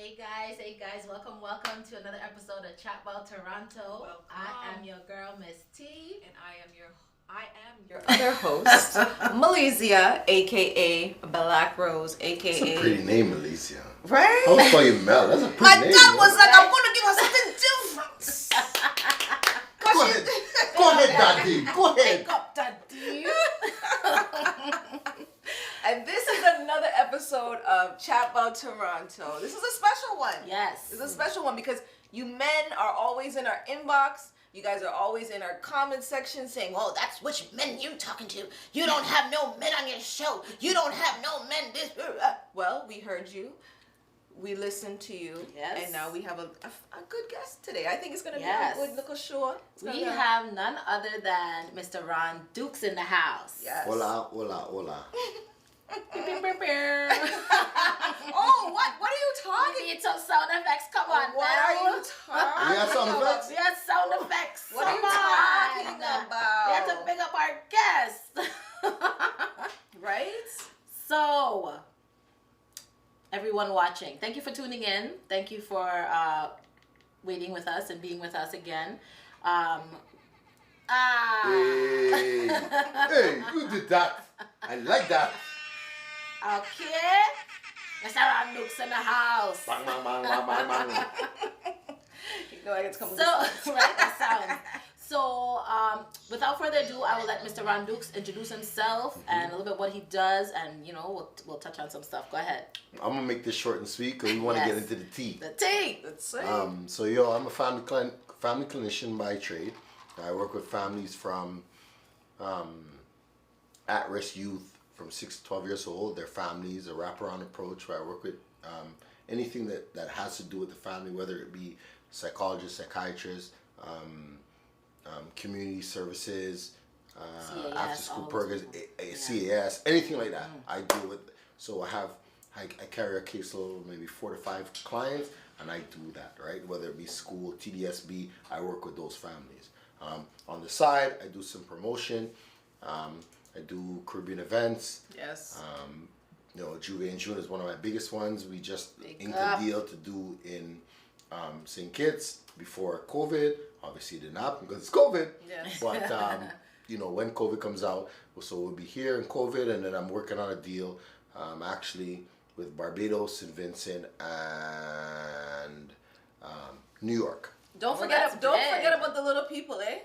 Hey guys, welcome to another episode of Chatbout Toronto. Welcome. I am your girl, Miss T. And I am your other host, Malaysia, aka Black Rose, aka. That's a pretty name, Alicia. Right? I was calling you Mel. That's a pretty My name. dad was man. like, I'm gonna give her something different. Go ahead. Go ahead, Daddy. Go ahead. Wake up, Daddy. And this is another episode of Chatbout Toronto. This is a special one. Yes. This is a special one because you men are always in our inbox. You guys are always in our comment section saying, "Oh, that's which men you talking to? You don't have no men on your show. You don't have no men this." Well, we heard you. We listened to you. Yes. And now we have a good guest today. I think it's going to Yes. be a good little show. It's gonna We be have none other than Mr. Ron Dukes in the house. Yes. Hola, hola, hola. Oh, what are you We talking? need some sound effects. Come on, What now. are you talking You got sound about? effects? Yes, sound effects. What are you Come talking on. about? We have to pick up our guest. Right? So, everyone watching, thank you for tuning in. Thank you for waiting with us and being with us again. Hey, hey, you did that. I like that. Okay. Mr. Ron Dukes in the house. Bang, bang, bang, bang, bang, bang. You know, it's coming. So, right, that sound. So, without further ado, I will let Mr. Ron Dukes introduce himself and a little bit what he does, and we'll touch on some stuff. Go ahead. I'm gonna make this short and sweet because we want to Yes. get into the tea. The tea. That's it. So I'm a family clinician by trade. I work with families from at-risk youth from 6 to 12 years old, their families, a wraparound approach where I work with anything that has to do with the family, whether it be psychologists, psychiatrists, community services, CAS, after school all programs, those CAS, anything like that. I deal with. So I carry a caseload of maybe 4 to 5 clients, and I do that, right? Whether it be school, TDSB, I work with those families. On the side, I do some promotion. I do Caribbean events. Yes. Juve in June is one of my biggest ones. We just Big inked up. a deal to do in St. Kitts before COVID. Obviously, it didn't happen because it's COVID. Yes. But when COVID comes out, so we'll be here in COVID, and then I'm working on a deal, actually with Barbados, St. Vincent, and New York. Don't Well, forget. that's Don't big. forget about the little people, eh?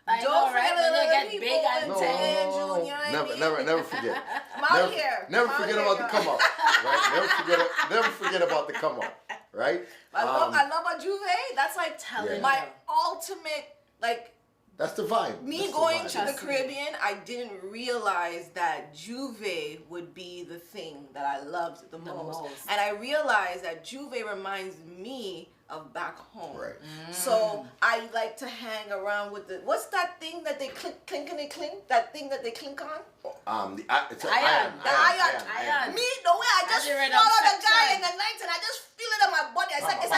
I Don't know, forget right? the When they little get people big and in No, St. no, June, you know what I mean? never forget. I'm out here. Never I'm out forget here, about the y'all. come up, right? Never forget about the come up, right? I love a Juve. That's like Telling my you. ultimate, like, That's the vibe. me That's the going vibe. to the Trust me. Caribbean, I didn't realize that Juve would be the thing that I loved the most. most. And I realized that Juve reminds me of back home. Right. So I like to hang around with what's that thing that they clink and they clink? That thing that they clink on? It's an Iron. The iron. Me, the way I just As you're in follow the section. guy in the night and I just feel it in my body. It's like a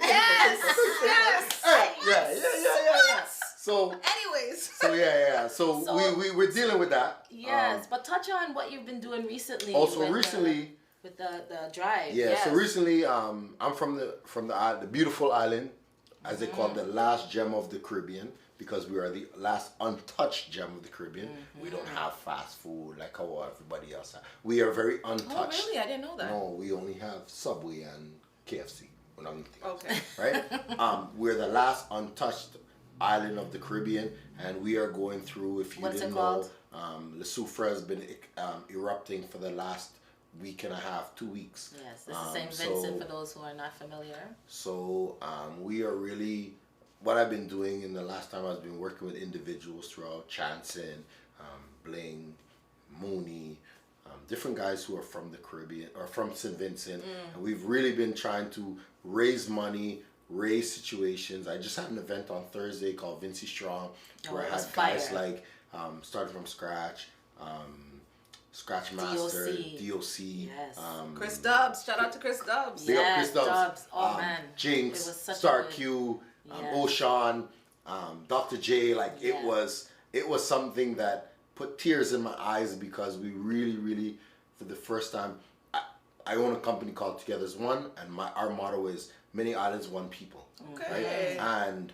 yes. Yeah. So Anyways. yeah. So So- we're dealing with that. Yes, but touch on what you've been doing recently. Also with recently. with the drive. Yeah, Yes. so recently, I'm from the beautiful island, as they call it, the last gem of the Caribbean, because we are the last untouched gem of the Caribbean. We don't have fast food like how everybody else has. We are very Oh, untouched. really? I didn't know that. No, we only have Subway and KFC. We're not anything else, Okay. right? We're the last untouched island of the Caribbean, and we are going through, if you What's didn't it know, called? Le Soufre has been erupting for the last week and a half, 2 weeks. Yes, this is St. Vincent for those who are not familiar. So we are really, what I've been doing in the last time, I've been working with individuals throughout Chanson, Bling, Mooney, different guys who are from the Caribbean or from St. Vincent. And we've really been trying to raise money, raise situations. I just had an event on Thursday called Vincy Strong, where it I was had guys fire. like starting from scratch, Scratch Master, DOC. DOC, Yes. Chris Dubs. Shout out to Chris Dubs. Big up Yes, Chris Dubs. Dubs. Oh, man. Jinx, It was such a Star good- Q, Yes. Oshan, Dr. J. Like Yeah. it was something that put tears in my eyes because we really, for the first time, I own a company called Together as One, and our motto is many islands, one people. Okay. Right? And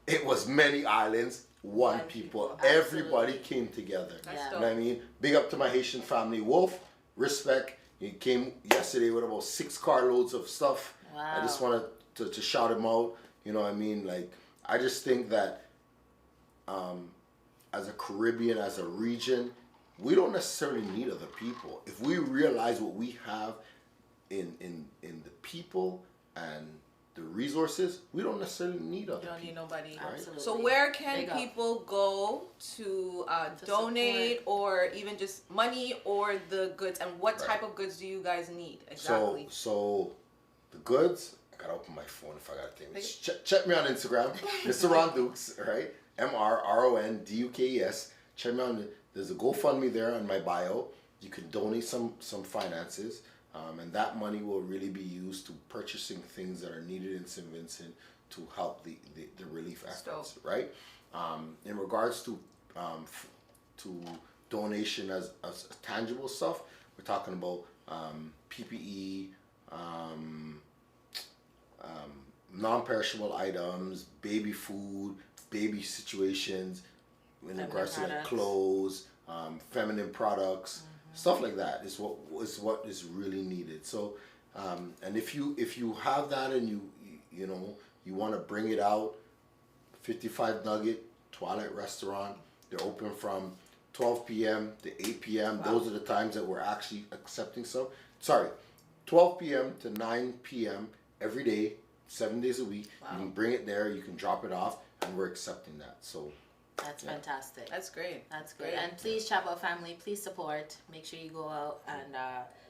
it was many islands, one people. Everybody came together. Yeah. You know what I mean? Big up to my Haitian family. Wolf, respect. He came yesterday with about 6 carloads of stuff. Wow. I just wanted to shout him out. You know what I mean? Like, I just think that as a Caribbean, as a region, we don't necessarily need other people. If we realize what we have in the people and the resources, we don't necessarily need other people. You don't need nobody. Right? Absolutely. So where can people go to donate support. or even just money or the goods? And what type of goods do you guys need exactly? So the goods, I gotta open my phone if I gotta think. Check me on Instagram, Mr. Ron Dukes, right? MRRONDUKES. Check me on. There's a GoFundMe there on my bio. You can donate some finances, and that money will really be used to purchasing things that are needed in St. Vincent to help the relief efforts, right? In regards to donation as tangible stuff, we're talking about PPE, non-perishable items, baby food, baby situations, in regards to like clothes, feminine products, stuff like that is what is really needed. So, and if you have that and you know you want to bring it out, 55 Nugget Twilight Restaurant, they're open from 12 p.m. to 8 p.m. Wow. Those are the times that we're actually accepting some. 12 p.m. to 9 p.m. every day, 7 days a week. Wow. You can bring it there, you can drop it off, and we're accepting that. So that's fantastic. That's great. That's great. And please, Chatbout family, please support. Make sure you go out and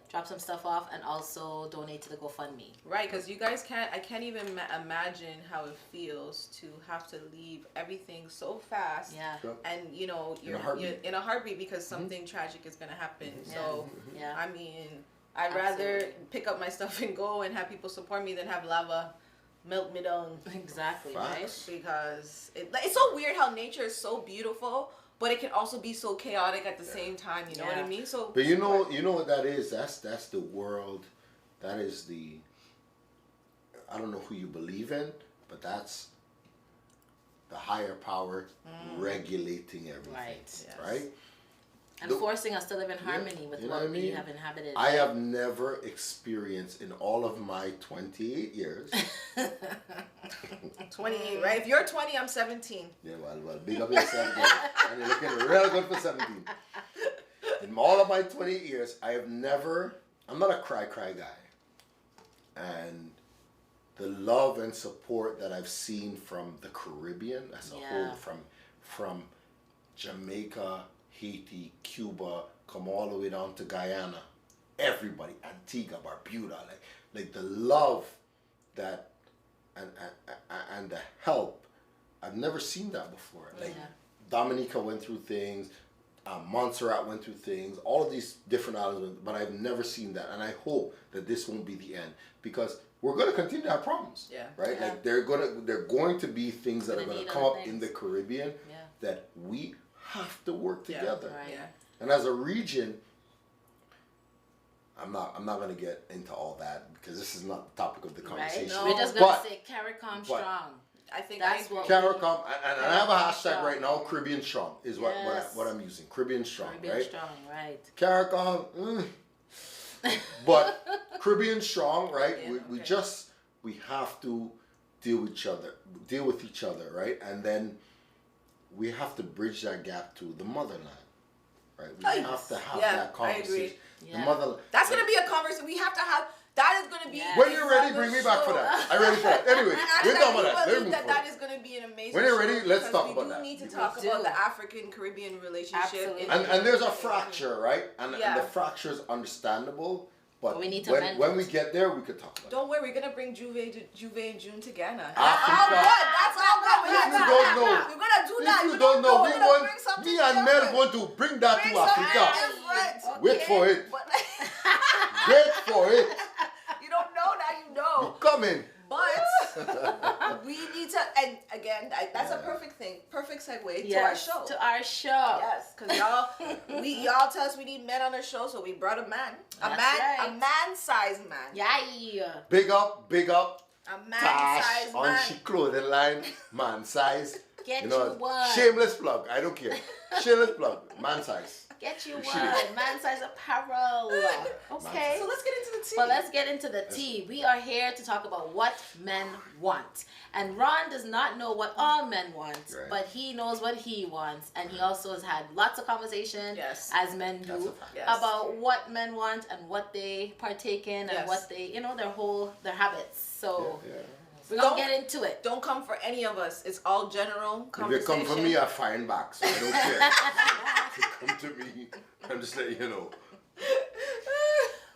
drop some stuff off, and also donate to the GoFundMe. Right, because you guys I can't even imagine how it feels to have to leave everything so fast. Yeah. Sure. And you're in a heartbeat because something tragic is gonna happen. Yeah. So yeah. I mean, I'd rather pick up my stuff and go and have people support me than have lava melt me down. Exactly. Facts. Right? Because it's so weird how nature is so beautiful, but it can also be so chaotic at the same time. You know what I mean? So, but you know what that is. That's the world. That is the. I don't know who you believe in, but that's the higher power regulating everything. Right. Yes. Right. And forcing us to live in harmony with what we have inhabited. I have never experienced in all of my 28 years. 28, right? If you're 20, I'm 17. Yeah, well, big up yourself, girl. And you're looking real good for 17. In all of my 28 years, I'm not a cry guy. And the love and support that I've seen from the Caribbean as a whole, from Jamaica, Haiti, Cuba, come all the way down to Guyana, everybody, Antigua, Barbuda, like the love that and the help, I've never seen that before. Like Dominica went through things, Montserrat went through things, all of these different islands, but I've never seen that, and I hope that this won't be the end, because we're going to continue to have problems. Yeah. Right? Yeah. Like they're going to be things that are going to come up in the Caribbean that we have to work together. Right. Yeah. And as a region, I'm not going to get into all that because this is not the topic of the conversation. Right? No. We're just going to say CARICOM strong. I think that's what CARICOM, and I have a hashtag right now, Caribbean Strong is what I'm using. Caribbean Strong, Caribbean Strong, right. CARICOM, but Caribbean Strong, right? Yeah, we have to deal with each other, right? And then we have to bridge that gap to the motherland, right? We have to have that conversation. I agree. Yeah. The motherland. That's gonna be a conversation we have to have. That is going to be. When you're ready, bring me back for that. I'm ready for that. Anyway, we're done with that. Let's move forward. That is going to be an amazing. When you're ready, let's talk about that. We do need to talk about the African-Caribbean relationship. And there's a fracture, right? And the fracture is understandable. But we need to when we get there, we could talk about it. Don't worry, we're going to bring Juve and June together. Africa. That's all good. If you don't know. We're going to do that. If you don't know, me and Mel want to bring that to Africa. Wait for it. Wait for it. You don't know, now you know. We're coming. But we need to and again, that's a perfect thing. Perfect segue to our show. To our show. Yes, because y'all tell us we need men on our show, so we brought a man. A man-sized man. Yeah. Big up. A man-sized Tash on man. she clothing line, man size. Get you one. Shameless plug. I don't care. Shameless plug. Man size. Get you one. Man size apparel. Okay. So let's get into the tea. Well, let's get into the tea. We are here to talk about what men want. And Ron does not know what all men want, but he knows what he wants. And he also has had lots of conversation, as men do, about what men want and what they partake in and what they, their habits. So we're going to get into it. Don't come for any of us. It's all general conversation. If you come for me, I find back. So I don't care. If you come to me, I'm just letting you know.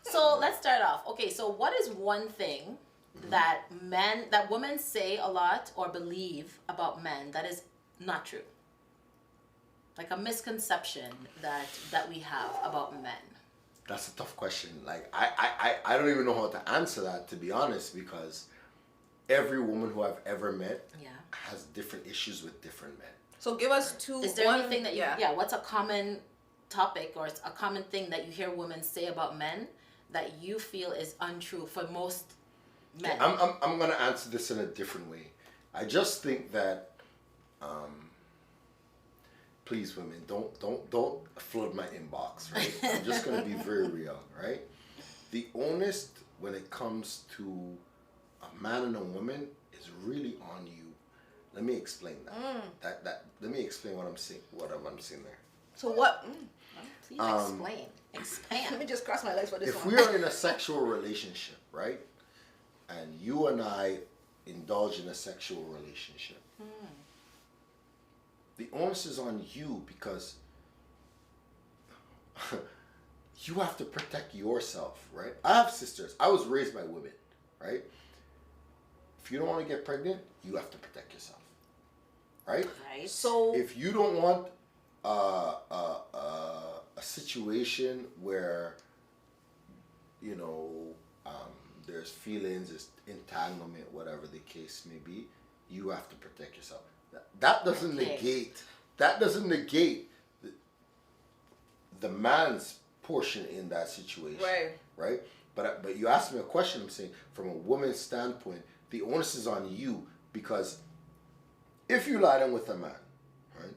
So let's start off. Okay, so what is one thing that women say a lot or believe about men that is not true? Like a misconception that we have about men. That's a tough question. Like I don't even know how to answer that, to be honest, because every woman who I've ever met has different issues with different men. So give us two. Is there anything that what's a common topic or a common thing that you hear women say about men that you feel is untrue for most men? I'm gonna answer this in a different way. I just think that please, women, don't flood my inbox, right? I'm just gonna be very real, right? The onus when it comes to a man and a woman is really on you. Let me explain that. Let me explain what I'm saying. What I'm saying there. So what? Please explain. Expand. Let me just cross my legs for this if one. we are in a sexual relationship, right, and you and I indulge in a sexual relationship, the onus is on you because you have to protect yourself, right? I have sisters. I was raised by women, right? If you don't want to get pregnant, you have to protect yourself, right? Right. So if you don't want a situation where there's feelings, there's entanglement, whatever the case may be, you have to protect yourself. That doesn't negate the man's portion in that situation, right? But you asked me a question. I'm saying from a woman's standpoint, the onus is on you, because if you lie down with a man, right,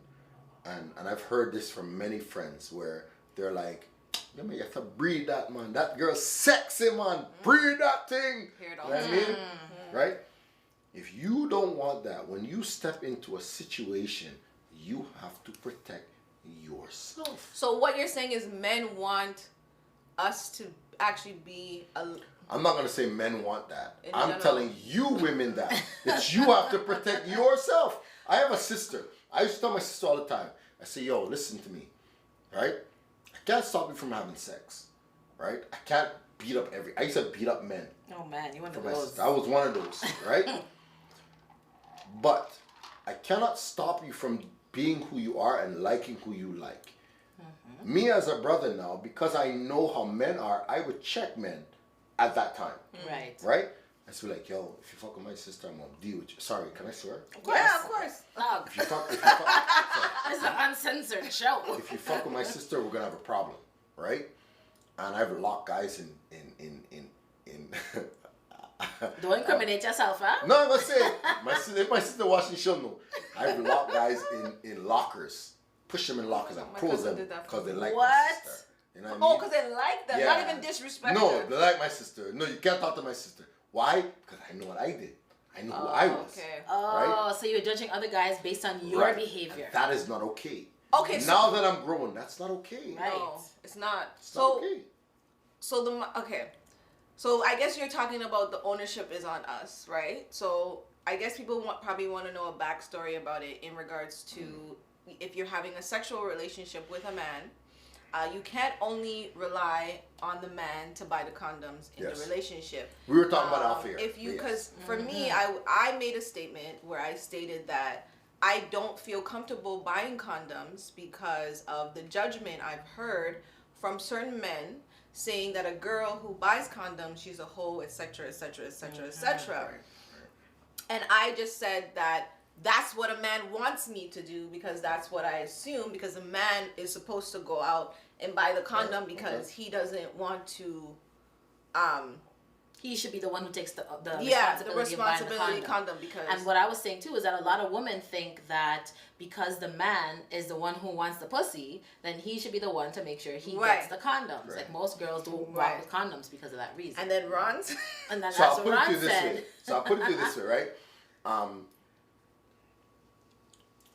and I've heard this from many friends where they're like, "Yeah, man, you have to breed that man. That girl's sexy, man. Breed that thing." Hear it You all know what I mean? Right? If you don't want that, when you step into a situation, you have to protect yourself. So what you're saying is men want us to actually be I'm not going to say men want that. I'm telling you women that you have to protect yourself. I have a sister. I used to tell my sister all the time. I say, yo, listen to me, right? I can't stop you from having sex, right? I can't beat up I used to beat up men. Oh man, you want to my sister. I was one of those, right? But I cannot stop you from being who you are and liking who you like. Me as a brother now, because I know how men are, I would check men at that time. Right? I just be like, yo, if you fuck with my sister, I'm gonna deal with you. Sorry, can I swear? Of course. Yeah, of course. If you fuck it's an uncensored show. If you fuck with my sister, we're gonna have a problem, right? And I've locked guys in Don't incriminate yourself, huh? No, I'm gonna say if my sister watching the show, no. I've locked guys in lockers, push them in lockers and close them because they like my sister. You know what I mean? Oh, because they like them, not even disrespect them. No, they like my sister. No, you can't talk to my sister. Why? Because I know what I did. I know who I was. Okay. Right? So you're judging other guys based on your behavior. And that is not okay. Okay. Now that I'm grown, that's not okay. Right. No, it's not. It's not okay. So I guess you're talking about the ownership is on us, right? So I guess people probably want to know a backstory about it in regards to if you're having a sexual relationship with a man, you can't only rely on the man to buy the condoms in the relationship. We were talking about off air. Because for me, I made a statement where I stated that I don't feel comfortable buying condoms because of the judgment I've heard from certain men saying that a girl who buys condoms, she's a hoe, etc., etc., etc., etc. And I just said that that's what a man wants me to do because that's what I assume, because a man is supposed to go out and buy the condom because he doesn't want to he should be the one who takes the responsibility of buying the condom because. And what I was saying too is that a lot of women think that because the man is the one who wants the pussy, then he should be the one to make sure he gets the condoms. Right. Like most girls don't walk with condoms because of that reason. And then Ron's. And then so that's I'll what put Ron it to you said. This way. So I'll put it to you this way, right?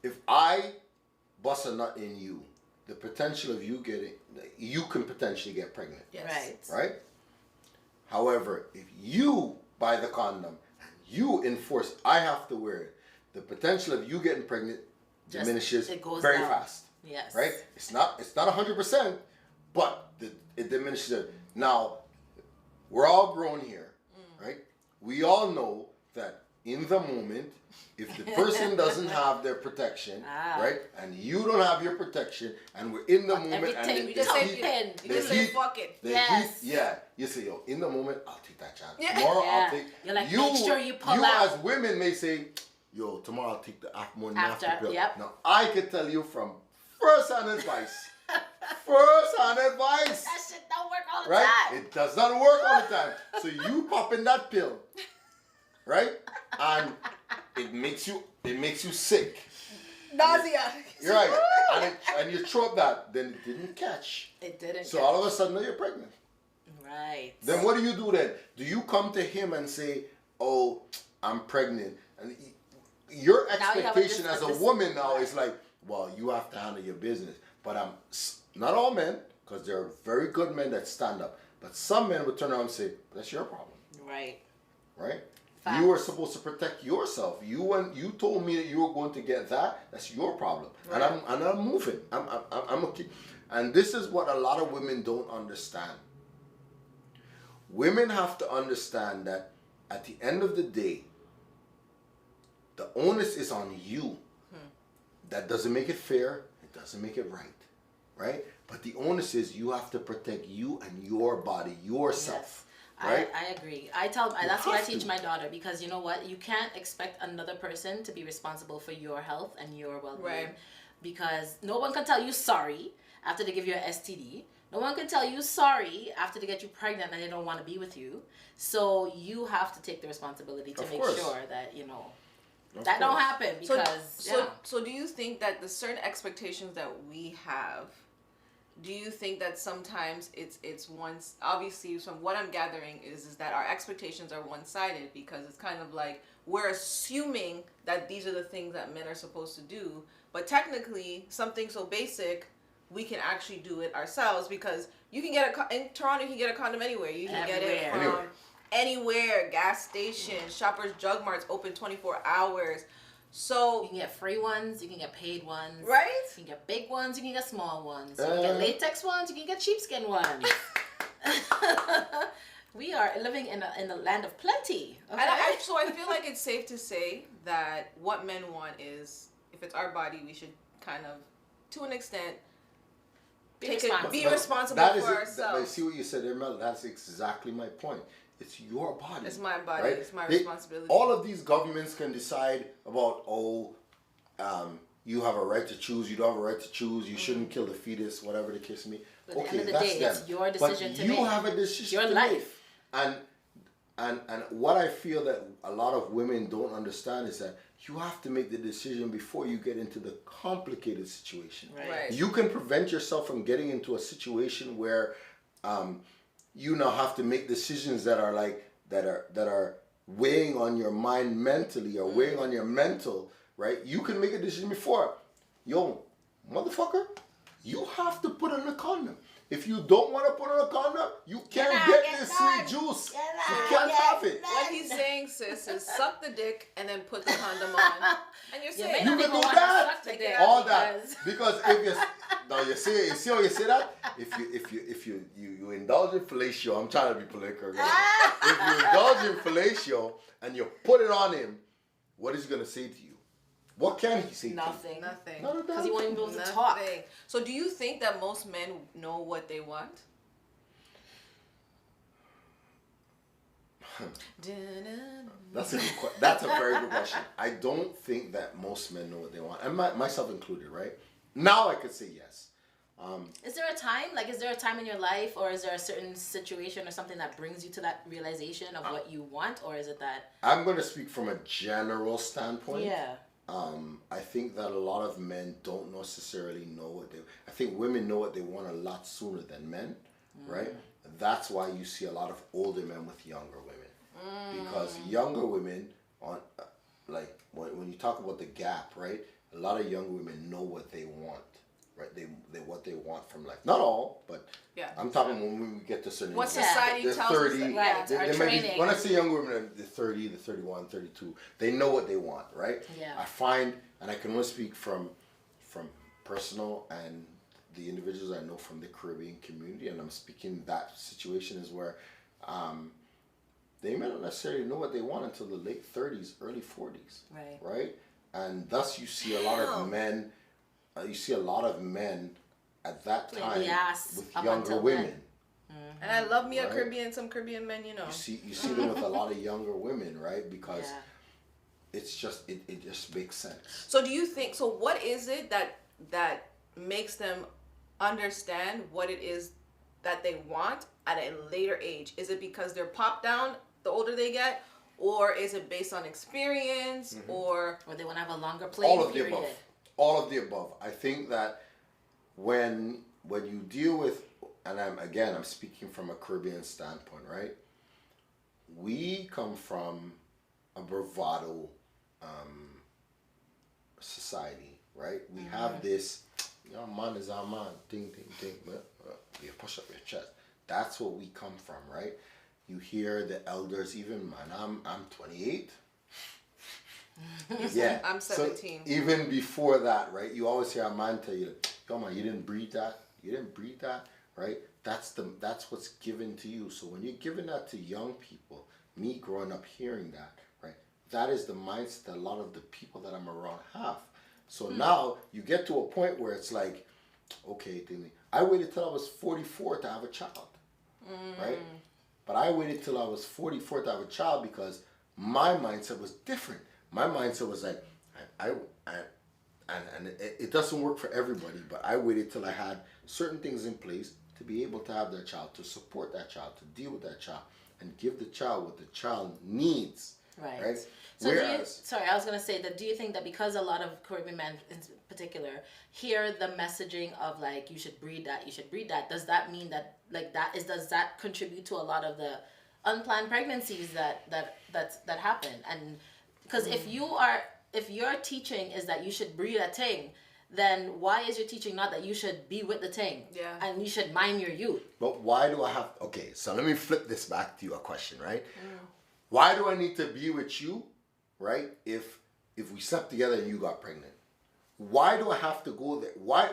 If I bust a nut in you, the potential of you can potentially get pregnant. Yes. Right? However, if you buy the condom and you enforce I have to wear it, the potential of you getting pregnant diminishes very fast. Yes. Right? It's not 100%, but it diminishes it. Now, we're all grown here, right? We all know that in the moment, if the person doesn't have their protection, right, and you don't have your protection, and we're in the moment, and you just say fuck it. You say, yo, in the moment, I'll take that chance. Yeah. Tomorrow, I'll take. You're like, make sure you pull out. You as women may say, yo, tomorrow I'll take the morning after pill. Yep. Now, I can tell you from first-hand advice. First-hand advice. That shit don't work all the right? time. It does not work all the time. So you pop in that pill, right? And it makes you sick. Nausea. You're right. And you throw up that, then it didn't catch. It didn't. So all of a sudden, now you're pregnant. Right. Then what do you do then? Do you come to him and say, "Oh, I'm pregnant," and your expectation as a woman now is like, "Well, you have to handle your business." But not all men, because there are very good men that stand up. But some men would turn around and say, "That's your problem." Right. Right. Facts. You are supposed to protect yourself. You told me that you were going to get that. That's your problem. Right. And I'm moving. I'm okay. And this is what a lot of women don't understand. Women have to understand that at the end of the day, the onus is on you. That doesn't make it fair. It doesn't make it right. Right? But the onus is you have to protect you and your body, yourself. Yes. Right? I agree. That's what I teach my daughter, because you know what? You can't expect another person to be responsible for your health and your well-being. Right. Because no one can tell you sorry after they give you an STD. No one can tell you sorry after they get you pregnant and they don't want to be with you. So you have to take the responsibility to make sure that, that don't happen, because So do you think that the certain expectations that we have, do you think that sometimes it's once, obviously from what I'm gathering is that our expectations are one-sided, because it's kind of like we're assuming that these are the things that men are supposed to do, but technically something so basic, we can actually do it ourselves, because you can get in Toronto, you can get a condom anywhere. You can get it from anywhere, gas station, Shoppers Drug Marts open 24 hours. So you can get free ones, you can get paid ones. Right? You can get big ones, you can get small ones. You can get latex ones, you can get sheepskin ones. We are living in a land of plenty. Okay? And so I feel like it's safe to say that what men want is, if it's our body, we should kind of, to an extent, be responsible for ourselves. But see what you said there, Mel? That's exactly my point. It's your body. It's my body. Right? It's my responsibility. All of these governments can decide about, you have a right to choose, you don't have a right to choose, you shouldn't kill the fetus, whatever the case may be. But at the end of the day, it's your decision to make. You have a decision your to life. make. And what I feel that a lot of women don't understand is that you have to make the decision before you get into the complicated situation. Right. You can prevent yourself from getting into a situation where you now have to make decisions that are weighing on your mind mentally, or weighing on your mental, right? You can make a decision before. Yo, motherfucker, you have to put on a condom. If you don't want to put on a condom, you can't get this sweet juice. You can't have it. What he's saying, sis, is suck the dick and then put the condom on. And you're saying you can do that. All that. Because if you see how you say that? If you indulge in fellatio, I'm trying to be political. If you indulge in fellatio and you put it on him, what is he gonna say to you? What can he say? Nothing. Nothing. Because he won't even be able to talk. So do you think that most men know what they want? That's a very good question. I don't think that most men know what they want, and myself included, right? Now I could say yes. Is there a time, like, is there a time in your life, or is there a certain situation or something that brings you to that realization of what you want, or is it that? I'm going to speak from a general standpoint. Yeah. I think that a lot of men don't necessarily know what they. I think women know what they want a lot sooner than men, right? That's why you see a lot of older men with younger women, because younger women like when you talk about the gap, right? A lot of young women know what they want, right? They what they want from life. Not all, but I'm talking when we get to certain. What society tells 30, us. Right. They training. When I say young women, the 30, the 31, 32, they know what they want, right? Yeah. I find, and I can only speak from personal and the individuals I know from the Caribbean community, and I'm speaking that situation is where they may not necessarily know what they want until the late 30s, early 40s. Right? And thus you see a lot of men, at that time with younger women. And I love me some Caribbean men, you know. You see them with a lot of younger women, right? Because it's just it just makes sense. So do you think what is it that makes them understand what it is that they want at a later age? Is it because they're popped down the older they get, or is it based on experience, or they want to have a longer playing period? All of the above. I think that when you deal with, and I'm speaking from a Caribbean standpoint, right? We come from a bravado society, right? We have this, your man is our man, ding, ding, ding, you push up your chest. That's what we come from, right? You hear the elders, even man, I'm 28. Yeah, I'm 17. So even before that, right? You always hear a man tell you, "Come on, you didn't breed that. You didn't breed that." Right? That's what's given to you. So when you're giving that to young people, me growing up hearing that, right? That is the mindset that a lot of the people that I'm around have. So now you get to a point where it's like, okay, I waited till I was 44 to have a child, right? But I waited till I was 44 to have a child because my mindset was different. My mindset was like, and it doesn't work for everybody, but I waited till I had certain things in place to be able to have that child, to support that child, to deal with that child, and give the child what the child needs. Right? So I was going to say that, do you think that because a lot of Caribbean men in particular hear the messaging of like, you should breed that, does that mean that does that contribute to a lot of the unplanned pregnancies that happen? And because if your teaching is that you should breed a thing, then why is your teaching not that you should be with the thing? Yeah. And you should mind your youth? But why do I have... Okay, so let me flip this back to your question, right? Why do I need to be with you, right, if we slept together and you got pregnant? Why do I have to go there? Why?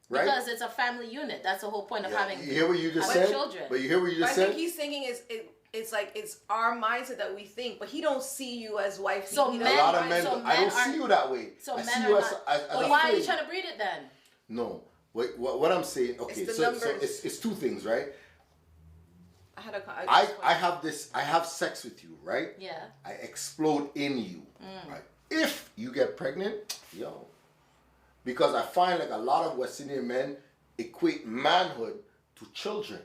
Right? Because it's a family unit. That's the whole point of having... You hear what you just said? Children. But you hear what you just said? I think he's thinking it's like it's our mindset that we think, but he don't see you as wifey. So a lot of men, I don't see you that way. So I men see you as well, why are you trying to breed it then? No. Wait, what I'm saying, okay, so it's two things, right? I have sex with you, right? Yeah. I explode in you. Right? If you get pregnant, because I find like a lot of West Indian men equate manhood to children.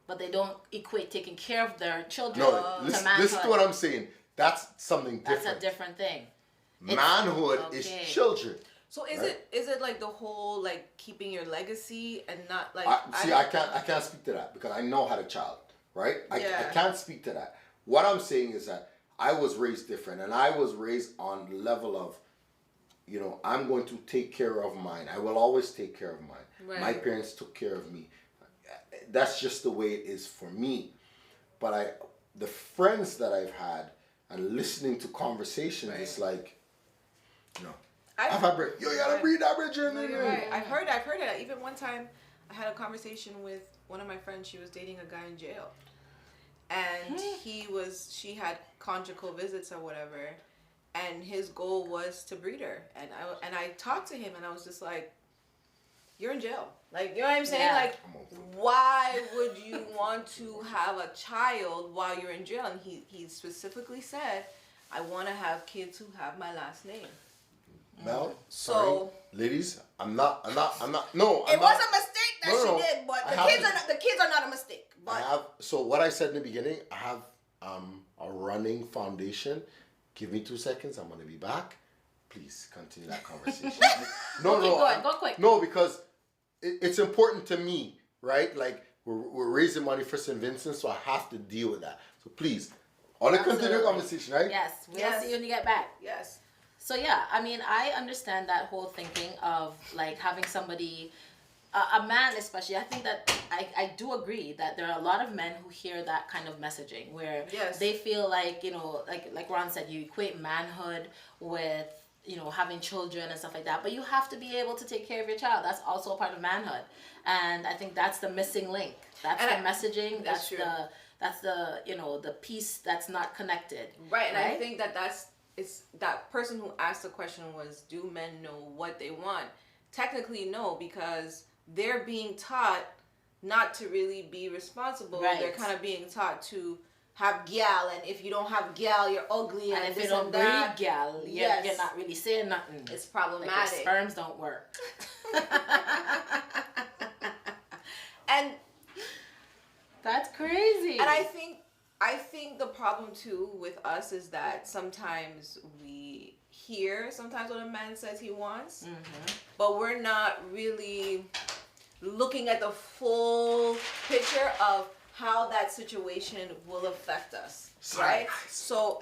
But they don't equate taking care of their children to manhood. Listen to what I'm saying. That's something different. That's a different thing. Manhood is children. So is it like the whole like keeping your legacy and not like I can't speak to that because I know I had a child, right? I can't speak to that. What I'm saying is that I was raised different, and I was raised on the level of, I'm going to take care of mine. I will always take care of mine. Right. My parents took care of me. That's just the way it is for me. But the friends that I've had and listening to conversations, it's like, I've had bread. You gotta breed that bread. No, you're right. I've heard it. Even one time, I had a conversation with one of my friends. She was dating a guy in jail, and she had conjugal visits or whatever, and his goal was to breed her. And I talked to him, and I was just like, you're in jail. Like, you know what I'm saying? Yeah. Like, why would you want to have a child while you're in jail? And he specifically said, I want to have kids who have my last name. Mel, So, ladies, I'm not. No, it was a mistake that she did, but the kids are not a mistake. But so what I said in the beginning, I have a running foundation. Give me 2 seconds. I'm gonna be back. Please continue that conversation. Go quick. No, because it's important to me, right? Like we're raising money for St. Vincent, so I have to deal with that. So please, on the continued conversation, right? Yes, we'll see you when you get back. Yes. So yeah, I mean, I understand that whole thinking of like having somebody, a man especially. I think that I do agree that there are a lot of men who hear that kind of messaging where they feel like, you know, like Ron said, you equate manhood with, you know, having children and stuff like that. But you have to be able to take care of your child. That's also a part of manhood. And I think that's the missing link. That's the messaging. That's the you know, the piece that's not connected. Right. And I think it's that person who asked the question was, do men know what they want? Technically, no, because they're being taught not to really be responsible. Right. They're kind of being taught to have gal, and if you don't have gal, you're ugly, and if you don't breed gal, you're not really saying nothing. It's problematic. Like your sperms don't work. And that's crazy. And I think the problem too with us is that sometimes we hear sometimes what a man says he wants, but we're not really looking at the full picture of how that situation will affect us, right? So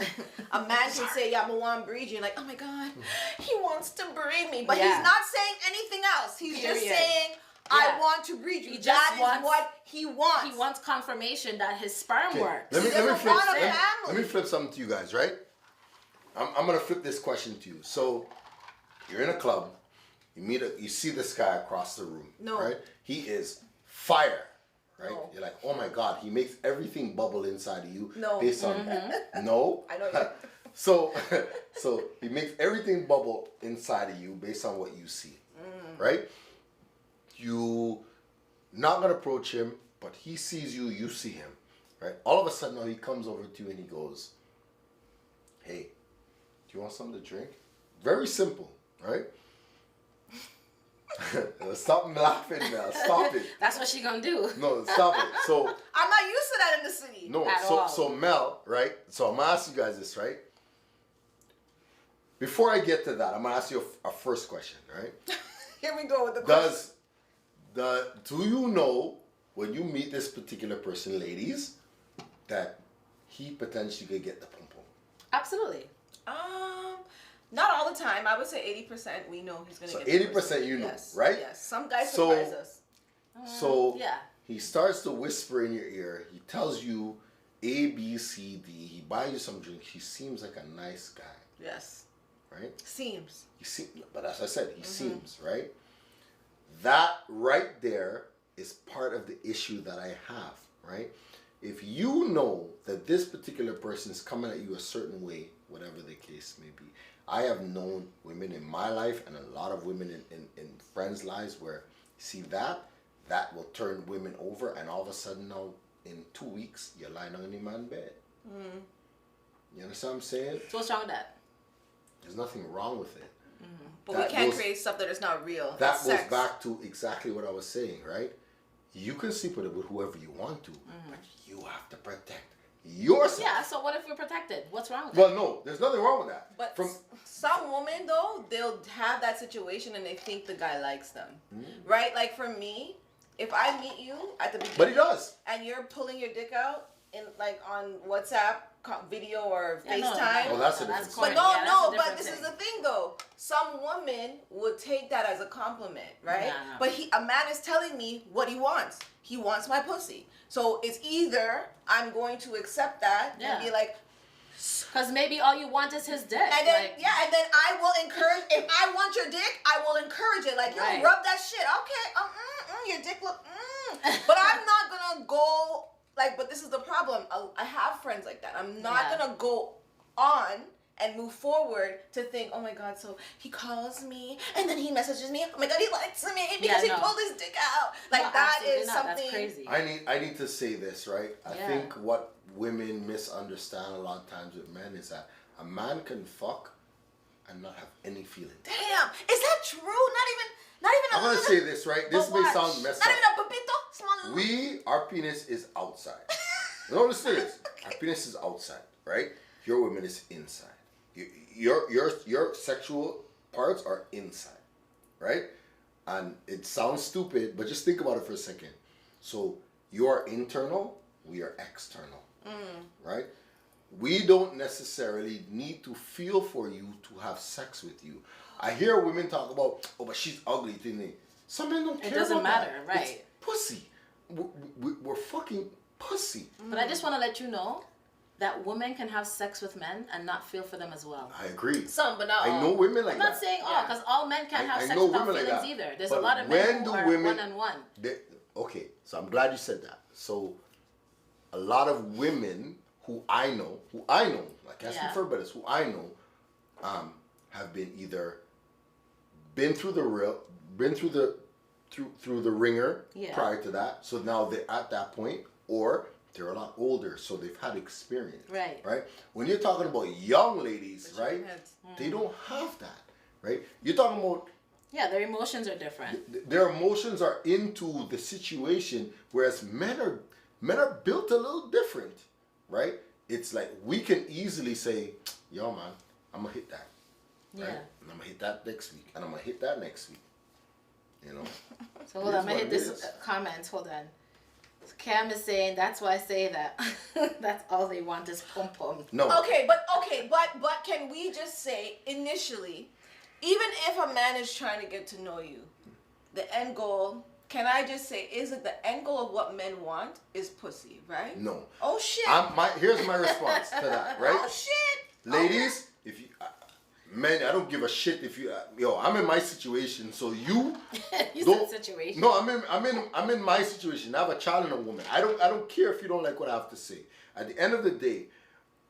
a man can say, yeah, I want to breed you, and like, oh my God, he wants to breed me, but he's not saying anything else. He's just saying, I want to breed you. That is what he wants. He wants confirmation that his sperm works. Let me flip something to you guys, right? I'm gonna flip this question to you. So you're in a club, you see this guy across the room, right? He is fire. Right? No. You're like, oh my God, he makes everything bubble inside of you based on no. I know you. So he makes everything bubble inside of you based on what you see. Right? You not gonna approach him, but he sees you, you see him. Right? All of a sudden now he comes over to you and he goes, hey, do you want something to drink? Very simple, right? Stop laughing now. Stop it. That's what she gonna do. No, stop it. So I'm not used to that in the city. No, so Mel, right? So I'm gonna ask you guys this, right? Before I get to that, I'm gonna ask you a first question, right? Here we go with the question. Do you know when you meet this particular person, ladies, that he potentially could get the pum pum? Absolutely. Not all the time. I would say 80% we know he's going to get 80% you know, right? Yes. Some guys surprise us. So he starts to whisper in your ear. He tells you A, B, C, D. He buys you some drink. He seems like a nice guy. Yes. Right? Seems. But as I said, he seems, right? That right there is part of the issue that I have, right? If you know that this particular person is coming at you a certain way, whatever the case may be, I have known women in my life and a lot of women in friends' lives where, see that will turn women over, and all of a sudden now, in 2 weeks, you're lying on any man's bed. You understand what I'm saying? So what's wrong with that? There's nothing wrong with it. But we can't create stuff that is not real. That goes back to exactly what I was saying, right? You can sleep with whoever you want to, but you have to protect yourself. Yeah, so what if you're protected? What's wrong with that? Well, no, there's nothing wrong with that. But some women, though, they'll have that situation and they think the guy likes them. Right? Like for me, if I meet you at the beginning. But he does. And you're pulling your dick out in like on WhatsApp video or FaceTime. Well, that's a different thing. But but this is the thing though. Some women would take that as a compliment, right? No. But a man is telling me what he wants. He wants my pussy. So it's either I'm going to accept that and be like, because maybe all you want is his dick. And then and then I will encourage. If I want your dick, I will encourage it. Like, yo, rub that shit. Okay, your dick look. But I'm not gonna go. Like, but this is the problem. I have friends like that. I'm not gonna go on and move forward to think, oh my God, so he calls me and then he messages me. Oh my God, he likes me because he pulled his dick out. Like no, that is something. That's crazy. I need to say this, right? I think what women misunderstand a lot of times with men is that a man can fuck and not have any feeling. Damn, is that true? Not even. I'm gonna say this, right? This may sound messed up. Not even a pupito, small. Our penis is outside. No, listen to this. Our penis is outside, right? Your woman is inside. Your sexual parts are inside, right? And it sounds stupid, but just think about it for a second. So you are internal, we are external, right? We don't necessarily need to feel for you to have sex with you. I hear women talk about, oh, but she's ugly, didn't they? Some men don't care. It doesn't matter, that. Right? It's pussy. We're fucking pussy. But I just want to let you know that women can have sex with men and not feel for them as well. I agree. Some, but not all. I know women like that. I'm not saying all, because all men can't have sex without feelings like either. There's a lot of men who are one-on-one. Okay, so I'm glad you said that. So a lot of women who I know, I can't speak for others, who I know, have been either been through the ringer prior to that, so now they're at that point, or they're a lot older, so they've had experience. Right. When you're talking about young ladies, right, they don't have that. Right. You're talking about. Yeah, their emotions are different. Their emotions are into the situation, whereas men are built a little different. Right. It's like we can easily say, yo, man, I'm going to hit that. Right? Yeah. And I'm going to hit that next week. And I'm going to hit that next week. You know? So hold on, I'm going to hit this comment. Hold on. Cam is saying, that's why I say that. That's all they want is pom-pom. No. Okay, but can we just say, initially, even if a man is trying to get to know you, the end goal... Can I just say, is it the end goal of what men want is pussy, right? No. Oh, shit. Here's my response to that, right? Oh, shit. Ladies, if you... men, I don't give a shit if you... I'm in my situation, so you... You said situation. No, I'm in my situation. I have a child and a woman. I don't care if you don't like what I have to say. At the end of the day,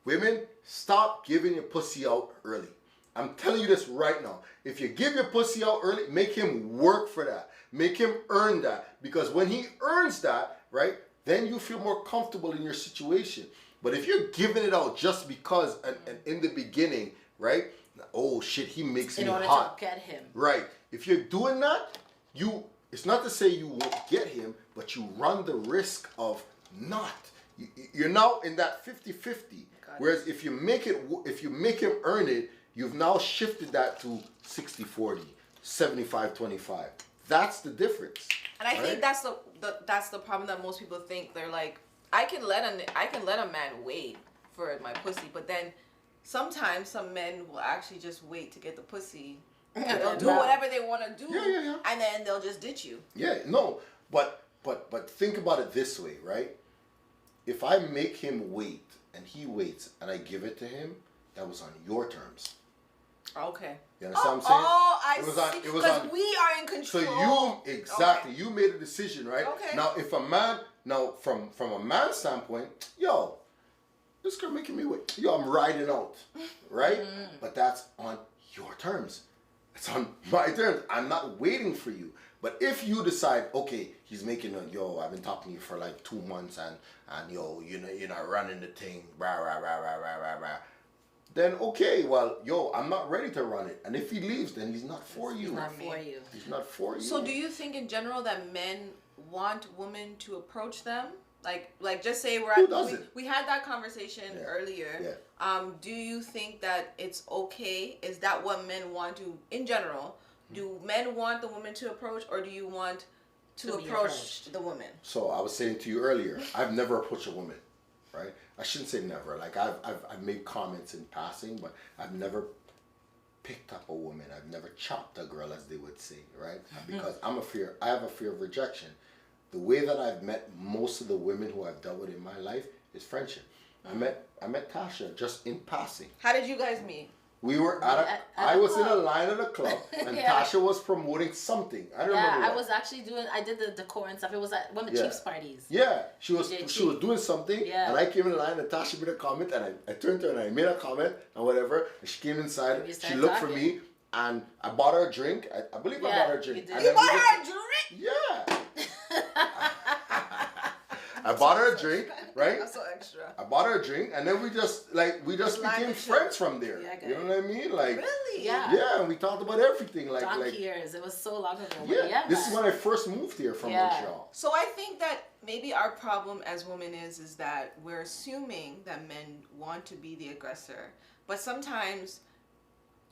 women, stop giving your pussy out early. I'm telling you this right now. If you give your pussy out early, make him work for that. Make him earn that, because when he earns that, right, then you feel more comfortable in your situation. But if you're giving it out just because, and in the beginning, right, oh shit, he makes me hot. In order to get him. Right. If you're doing that, it's not to say you won't get him, but you run the risk of not. You're now in that 50-50. Whereas if you make him earn it, you've now shifted that to 60-40, 75-25. That's the difference. And I think that's the problem that most people think. They're like, I can let a man wait for my pussy, but then sometimes some men will actually just wait to get the pussy. They'll do whatever they want to do, and then they'll just ditch you. Yeah, no, but think about it this way, right? If I make him wait and he waits and I give it to him, that was on your terms. Okay. You understand what I'm saying? Oh, I see. Because we are in control. So you made a decision, right? Okay. Now, if a man, from a man's standpoint, this girl making me wait. I'm riding out, right? But that's on your terms. It's on my terms. I'm not waiting for you. But if you decide, okay, he's making I've been talking to you for like 2 months and you're not running the thing, rah, rah, rah, rah, rah, rah, rah. Then okay, well, I'm not ready to run it. And if he leaves, then he's not for you. He's not for you. He's not for you. So do you think in general that men want women to approach them? Like just say we had that conversation earlier. Yeah. Do you think that it's okay? Is that what men want to, in general? Do men want the woman to approach, or do you want to approach the woman? So I was saying to you earlier, I've never approached a woman, right? I shouldn't say never. Like I've made comments in passing, but I've never picked up a woman. I've never chopped a girl, as they would say, right? Because I have a fear of rejection. The way that I've met most of the women who I've dealt with in my life is friendship. I met Tasha just in passing. How did you guys meet? We were I was in a line at a club, and Tasha was promoting something. I don't remember what. I was actually I did the decor and stuff. It was at one of the Chiefs parties. Yeah, she was doing something, and I came in line, and Tasha made a comment, and I turned to her, and I made a comment, and whatever, and she came inside, she looked for me, and I bought her a drink. I believe I bought her a drink. You bought her a drink? Yeah. I bought her a drink, right? That's so extra. I bought her a drink, and then we just became friends from there. You know what I mean? Like, really? Yeah, and we talked about everything. Like years. It was so long ago. Yeah, this is when I first moved here from Montreal. So I think that maybe our problem as women is that we're assuming that men want to be the aggressor, but sometimes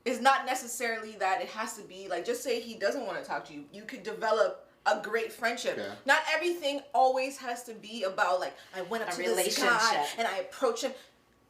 it's not necessarily that it has to be like, just say he doesn't want to talk to you. You could develop a great friendship. Yeah. Not everything always has to be about like, I went up to this guy and I approached him.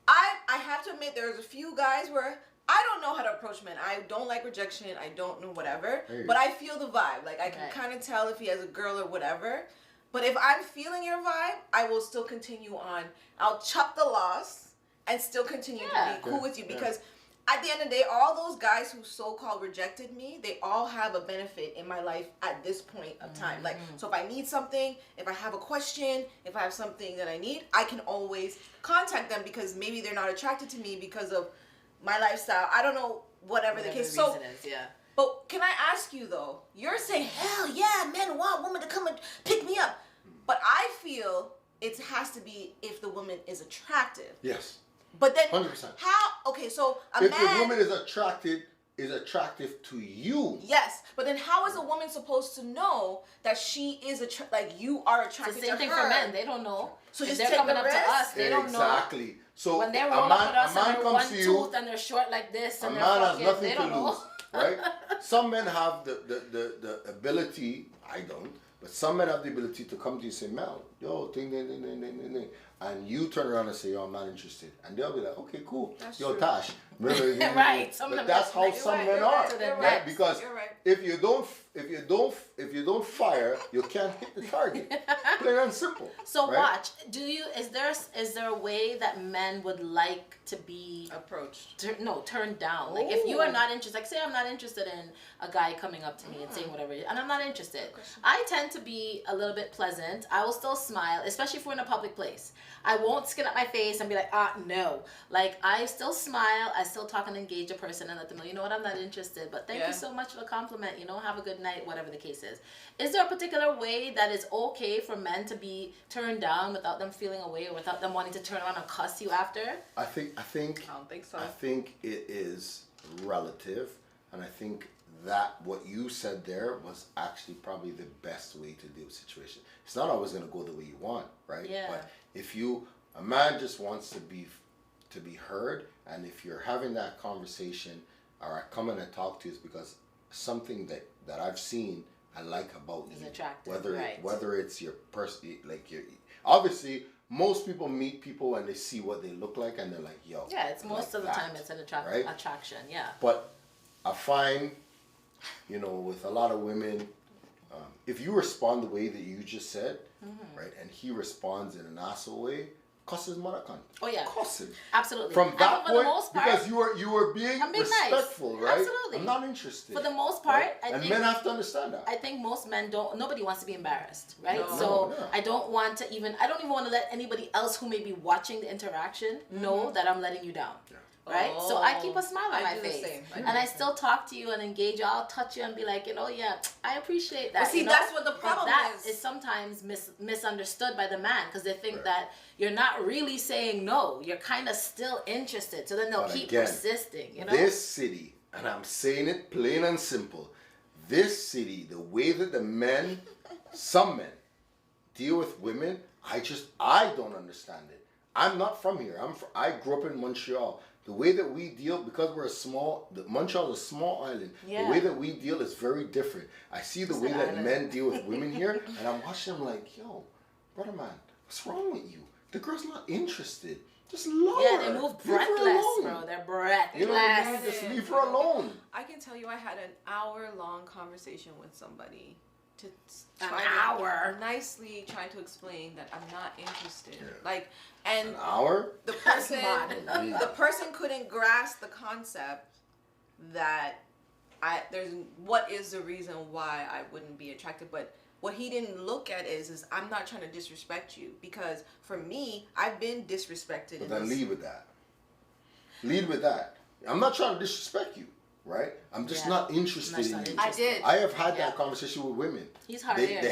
I have to admit there's a few guys where I don't know how to approach men. I don't like rejection. I don't know whatever. But I feel the vibe. Like I can kind of tell if he has a girl or whatever. But if I'm feeling your vibe, I will still continue on. I'll chop the loss and still continue to be cool with you because at the end of the day, all those guys who so-called rejected me, they all have a benefit in my life at this point of time. Like, so if I need something, if I have a question, if I have something that I need, I can always contact them because maybe they're not attracted to me because of my lifestyle. I don't know, whatever the case. So, but can I ask you though, you're saying, hell yeah, men want women to come and pick me up. But I feel it has to be if the woman is attractive. Yes. But then, 100%. how? Okay, so if the woman is attractive to you. Yes, but then how is a woman supposed to know that she is like you are attracted to her? It's the same thing for men. They don't know. So if just they're take coming the up risk. to us, they don't know. Exactly. So when they're rolling up with us and they're one you, tooth and they're short like this and a they're man has fucking, nothing they to don't lose, know. right? Some men have the ability. I don't. But some men have the ability to come to you and say, Mel, yo, ding. And you turn around and say, yo, I'm not interested. And they'll be like, okay, cool. That's yo, true. Tash. Remember, right. But that's how some men are. Right? Because if you don't fire, you can't hit the target. Plain and simple. So watch. Is there a way that men would like to be approached? Turned down. Like if you are not interested, like say I'm not interested in a guy coming up to me and saying whatever, and I'm not interested. I tend to be a little bit pleasant. I will still smile, especially if we're in a public place. I won't skin up my face and be like, no. Like I still smile. I still talk and engage a person and let them know, you know what, I'm not interested, but thank you so much for the compliment. You know, have a good night, whatever the case is. Is there a particular way that is okay for men to be turned down without them feeling away or without them wanting to turn around and cuss you after? I don't think so. I think it is relative, and I think that what you said there was actually probably the best way to deal with the situation. It's not always going to go the way you want, right? Yeah. But if a man just wants to be heard, and if you're having that conversation, or I come in and talk to you, it's because something that I've seen I like about you. Attractive, whether it's your person, like your obviously. Most people meet people and they see what they look like and they're like, yo. Yeah, it's most of the time it's an attraction, yeah. But I find, with a lot of women, if you respond the way that you just said, right, and he responds in an asshole way, cuss his mother cunt. Oh yeah. Cuss him. Absolutely. From that point, for the most part, because you were being respectful, nice. right? Absolutely. I'm not interested. For the most part, right? And men have to understand that. I think most men nobody wants to be embarrassed, right? No. I don't even want to let anybody else who may be watching the interaction know that I'm letting you down. Yeah. Right? So I keep a smile on my face. And I still talk to you and engage you. I'll touch you and be like, I appreciate that. But see, that's what the problem is. That is sometimes misunderstood by the man because they think that you're not really saying no. You're kind of still interested. So then they'll keep persisting. This city, and I'm saying it plain and simple, this city, the way that some men deal with women, I don't understand it. I'm not from here. I grew up in Montreal. The way that we deal, because Montreal is a small island, the way that we deal is very different. I see the way that men deal with women here, and I'm watching them like, yo, brother man, what's wrong with you? The girl's not interested. Just lower. Yeah, they move breathless, bro. They're breathless. Just leave her alone. I can tell you I had an hour-long conversation with somebody to nicely trying to explain that I'm not interested. Yeah. Like, and an hour? The person couldn't grasp the concept that what is the reason why I wouldn't be attracted, but what he didn't look at is I'm not trying to disrespect you, because for me, I've been disrespected. But then lead with that. Lead with that. I'm not trying to disrespect you, right? I'm just not interested in you. I have had that conversation with women. He's hard ears.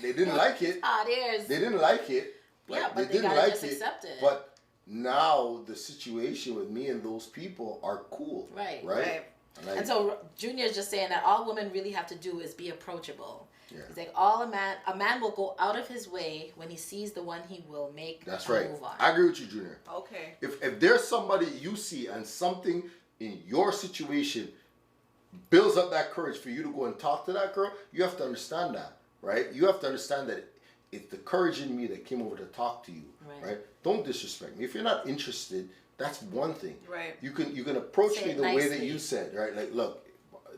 They didn't like it. Hard ears. They didn't like it. Right? Yeah, but they didn't like it. Accept it. But now the situation with me and those people are cool. Right. And so Junior's just saying that all women really have to do is be approachable. Yeah. He's like, a man will go out of his way when he sees the one he will make move on. I agree with you, Junior. Okay. If there's somebody you see and something in your situation builds up that courage for you to go and talk to that girl, you have to understand that, right? You have to understand that it's the courage in me that came over to talk to you, right? Don't disrespect me. If you're not interested, that's one thing. Right. You can approach me the way that you said, right? Like, look,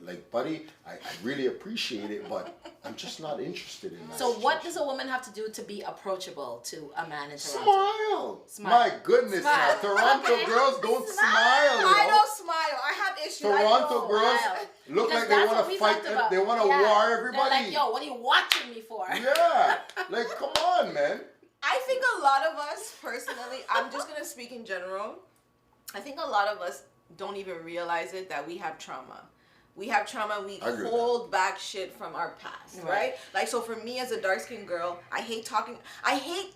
like, buddy, I really appreciate it, but I'm just not interested in that. So what does a woman have to do to be approachable to a man in Toronto? Smile. My goodness, now, Toronto girls don't smile. I don't smile. I have issues. Toronto girls look like they want to fight. They want to war everybody. They're like, yo, what are you watching me for? Yeah. Like, come on, man. I think a lot of us, personally, I'm just going to speak in general. I think a lot of us don't even realize it, that we have trauma. We have trauma. We hold back shit from our past, right? Like, so for me as a dark-skinned girl, I hate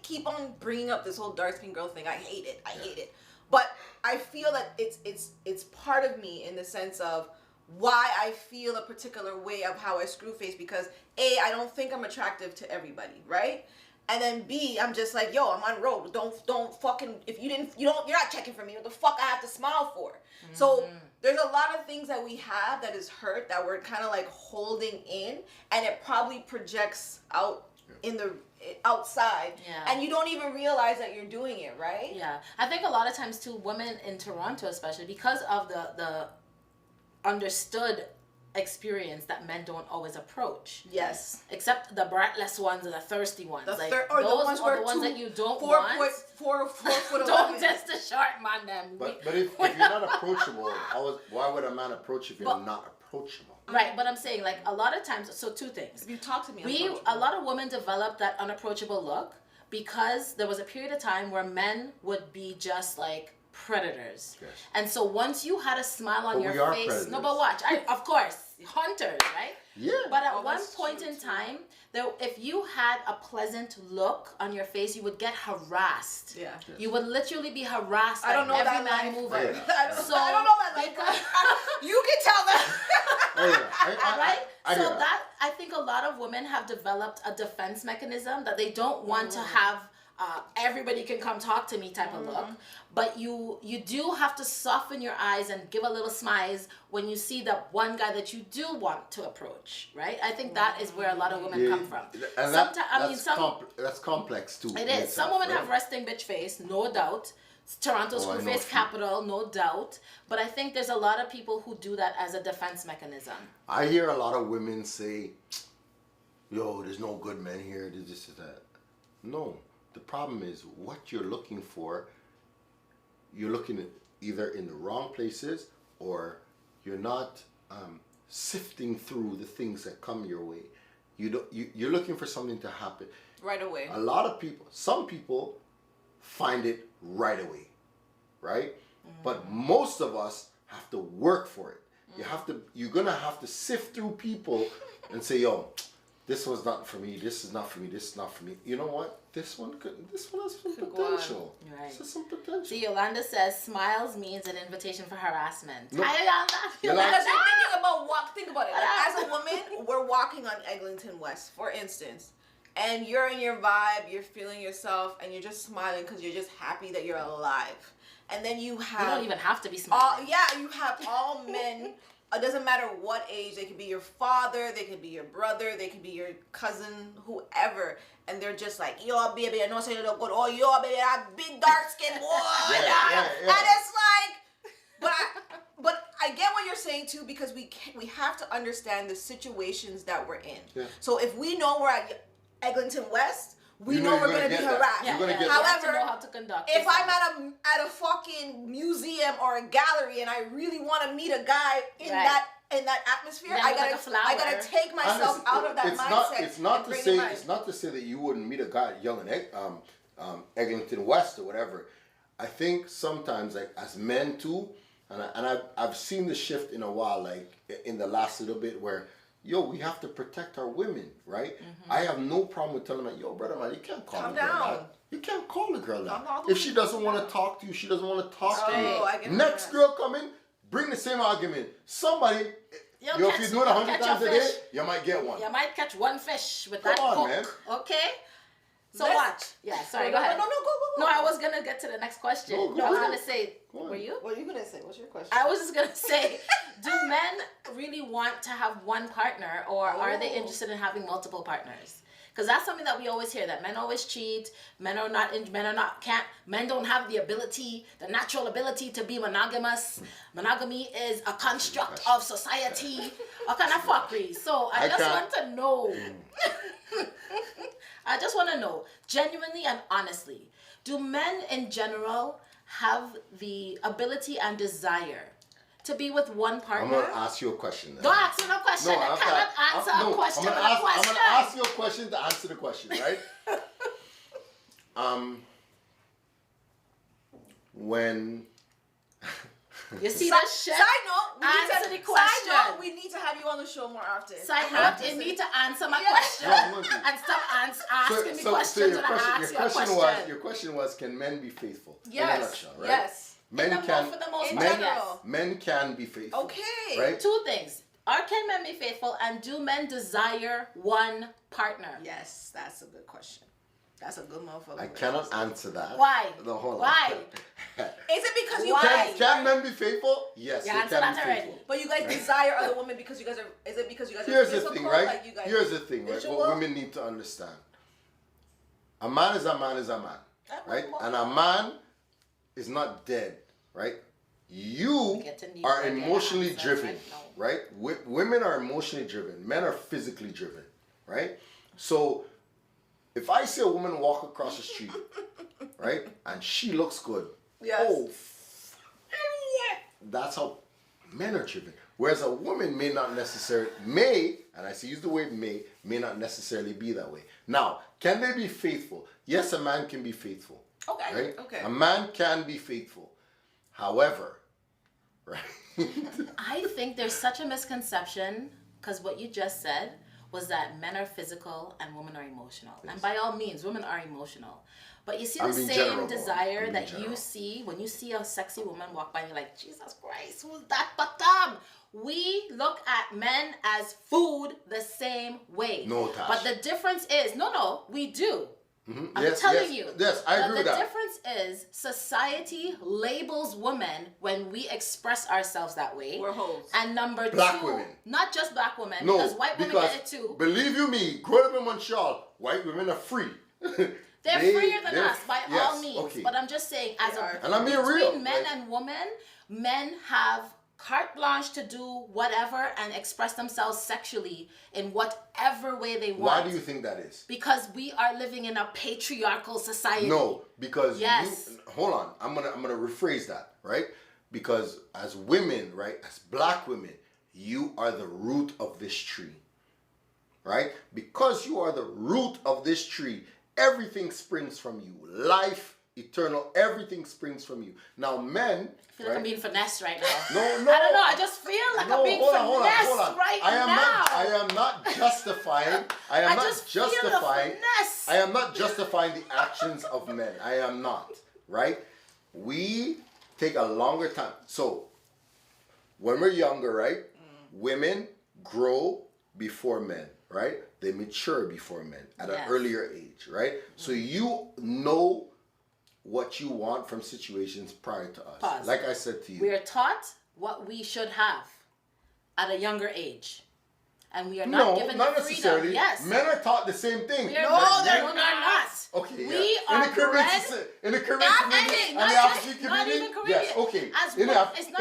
keep on bringing up this whole dark-skinned girl thing. I hate it. But I feel that it's part of me in the sense of why I feel a particular way of how I screw face, because A, I don't think I'm attractive to everybody, right? And then B, I'm just like, yo, I'm on road. Don't fucking, if you're not checking for me, what the fuck I have to smile for? Mm-hmm. So there's a lot of things that we have that is hurt, that we're kind of like holding in, and it probably projects out in the outside, and you don't even realize that you're doing it, right? Yeah, I think a lot of times too, women in Toronto especially, because of the understood experience that men don't always approach. Yes. Except the breathless ones or the thirsty ones. The those ones are the ones that you don't want. 4 foot don't test the short man them. But if you're not approachable, why would a man approach if you're not approachable? Right, but I'm saying, like, a lot of times, so two things. If you talk to me, a lot of women develop that unapproachable look because there was a period of time where men would be just like predators. Yes. And so once you had a smile on your face, predators. No, but watch, of course, hunters, right? Yeah. But at one point in time, if you had a pleasant look on your face, you would get harassed. Yeah. Yes. You would literally be harassed. I don't know every that man moving. Yeah. I don't know that life. You can tell that. Right? So that, I think a lot of women have developed a defense mechanism that they don't want to have everybody can come talk to me type of look, but you do have to soften your eyes and give a little smiles when you see that one guy that you do want to approach, right? I think that is where a lot of women come from. And that's complex too. It is. Some women have resting bitch face, no doubt. Toronto's screw face capital, no doubt. But I think there's a lot of people who do that as a defense mechanism. I hear a lot of women say, yo, there's no good men here, this is that. No. The problem is what you're looking for, you're looking at either in the wrong places or you're not sifting through the things that come your way. You're looking for something to happen right away. Some people find it right away, right? But most of us have to work for it. You're gonna have to sift through people and say, yo, this was not for me, this is not for me, this is not for me. You know what? This one has some potential. Right. This has some potential. See, Yolanda says smiles means an invitation for harassment. No. Hi, Yolanda. Because think about it. Like, as a woman, we're walking on Eglinton West, for instance, and you're in your vibe, you're feeling yourself, and you're just smiling because you're just happy that you're alive. And then you don't even have to be smiling. You have all men. It doesn't matter what age. They could be your father, they could be your brother, they could be your cousin, whoever. And they're just like, yo, baby, I know say you look good. Oh, yo, baby, that big dark skin boy. And it's like, But I get what you're saying too, because we have to understand the situations that we're in. Yeah. So if we know we're at Eglinton West, we know we're going to be harassed. You're gonna get However, know how to conduct if yourself. I'm at a fucking museum or a gallery and I really want to meet a guy in that atmosphere, I gotta take myself out of that mindset. It's not to say that you wouldn't meet a guy at Young and Eglinton West or whatever. I think sometimes, like as men too, and I've seen the shift in a while, like in the last little bit, where we have to protect our women, right? Mm-hmm. I have no problem with telling them, yo, brother, man, you can't call the girl that. You can't call the girl that. If she doesn't want to talk to you, she doesn't want to talk to you. Next girl come in, bring the same argument. Somebody, if you do it 100 times a day, you might get one. You might catch one fish with that hook. Man. Okay? So watch. Yeah, sorry, go ahead. No, go. No, I was going to get to the next question. I was going to say, were you? What are you going to say? What's your question? I was just going to say, do men really want to have one partner, or are they interested in having multiple partners? Because that's something that we always hear, that men always cheat, men don't have the ability, the natural ability to be monogamous. Monogamy is a construct of society, a kind of fuckery. So I just want to know, I just want to know, genuinely and honestly, do men in general have the ability and desire to be with one partner? I'm going to ask you a question then. Don't ask me no question. No, I cannot answer a question with a question. I'm going to ask you a question to answer the question, right? When... You see that shit? Side note, answer the question. We need to have you on the show more often. Side note, you need to answer my question and stop asking me questions when I ask you a question. Your question was, can men be faithful? Yes. In a nutshell, right? Yes. Men can be faithful. Okay. Right? Two things. Can men be faithful, and do men desire one partner? Yes, that's a good question. That's a good motherfucker. I cannot answer that. Why? No, hold on. Why? Is it because you guys... Can men be faithful? Yes, they can be faithful. But you guys desire other women because you guys are... Is it because you guys are Here's physical? The thing, right? Like you guys Here's the thing, right? What women need to understand. A man is a man is a man, right? And a man is not dead, right? You are emotionally driven, right? Women are emotionally driven. Men are physically driven, right? So if I see a woman walk across the street, right, and she looks good, that's how men are driven. Whereas a woman may not necessarily, and I use the word may not necessarily be that way. Now, can they be faithful? Yes, a man can be faithful. Okay. Right? Okay. A man can be faithful. However, right? I think there's such a misconception, because what you just said was that men are physical and women are emotional. Yes. And by all means, women are emotional. But you see the same desire that you see when you see a sexy woman walk by and you're like, Jesus Christ, who's that? But we look at men as food the same way. No, Tash. But the difference is, we do. Mm-hmm. I'm telling you. Yes, I agree with that. The difference is society labels women when we express ourselves that way. We're hoes. And number black two, women. Not just black women, no, because white women get it too. Believe you me, growing up in Montreal, white women are free. They're freer than us by all means. Okay. But I'm just saying, between men and women, men have carte blanche to do whatever and express themselves sexually in whatever way they want. Why do you think that is? Because we are living in a patriarchal society. No, because hold on, I'm gonna rephrase that, right? Because as women, right, as black women, you are the root of this tree, right? Because you are the root of this tree, everything springs from you. Life, eternal, everything springs from you. Now, men... I feel like I'm being finessed right now. No. I don't know. I just feel like I'm being finessed right now. I am not justifying... I am not justifying the actions of men. I am not, right? We take a longer time. So, when we're younger, right? Women grow before men, right? They mature before men at an earlier age, right? So you know what you want from situations prior to us. Pause. Like I said to you. We are taught what we should have at a younger age. and we are not given the freedom. Necessarily. Yes. Men are taught the same thing. They're not. Okay, we in are the Caribbean, in the Caribbean community, and the African community, not even Caribbean. yes, okay.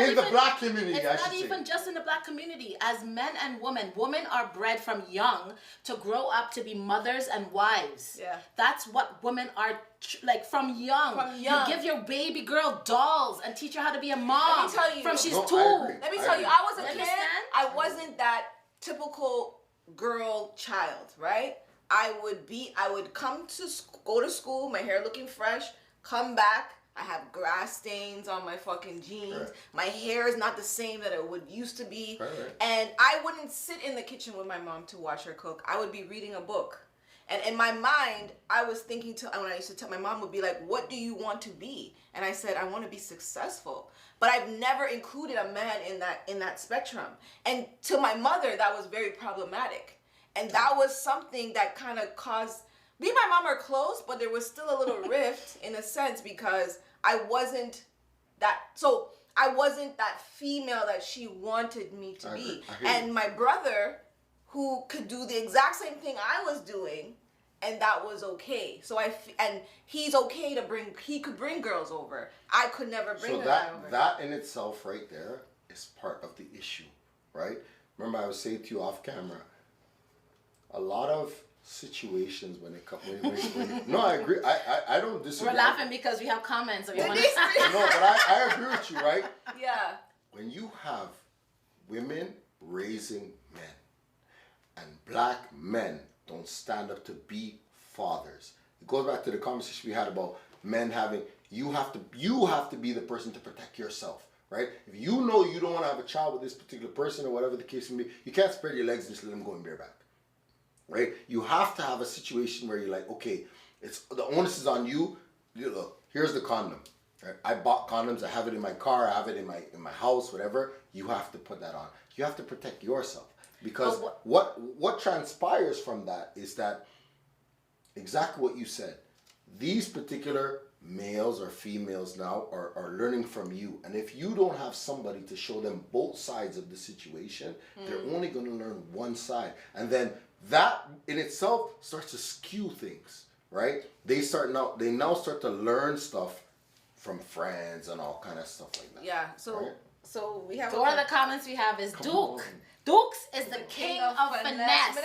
In the black community, it's not even just in the black community. As men and women are bred from young to grow up to be mothers and wives. Yeah, that's what women are like from young. You give your baby girl dolls and teach her how to be a mom. Let me tell you, from she's 2. Let me tell you, I was a kid. I wasn't that typical girl child, right? I would go to school, my hair looking fresh, come back, I have grass stains on my fucking jeans. Right. My hair is not the same that it would used to be. Right. And I wouldn't sit in the kitchen with my mom to watch her cook. I would be reading a book. And in my mind, I was thinking when I used to tell my mom would be like, what do you want to be? And I said, I want to be successful. But I've never included a man in that spectrum. And to my mother, that was very problematic. And that was something that kind of caused, me and my mom are close, but there was still a little rift in a sense because I wasn't that female that she wanted me to be. And my brother, who could do the exact same thing I was doing, and that was okay. So and he's okay he could bring girls over. I could never bring them over. That in itself right there is part of the issue, right? Remember I was saying to you off camera, a lot of situations when it comes. No, I agree. I don't disagree. We're laughing because we have comments. No, but I agree with you, right? Yeah. When you have women raising men and black men don't stand up to be fathers, it goes back to the conversation we had about men having. You have to be the person to protect yourself. Right? If you know you don't want to have a child with this particular person or whatever the case may be, you can't spread your legs and just let them go in bareback. Right? You have to have a situation where you're like, okay, the onus is on you. Look, here's the condom. Right? I bought condoms. I have it in my car. I have it in my house. Whatever. You have to put that on. You have to protect yourself because what transpires from that is that exactly what you said. These particular males or females now are learning from you, and if you don't have somebody to show them both sides of the situation, they're only going to learn one side, and then that in itself starts to skew things, right? They now start to learn stuff from friends and all kind of stuff like that. Yeah. So we have. So one of the comments we have is Duke. Dukes is the king of finesse.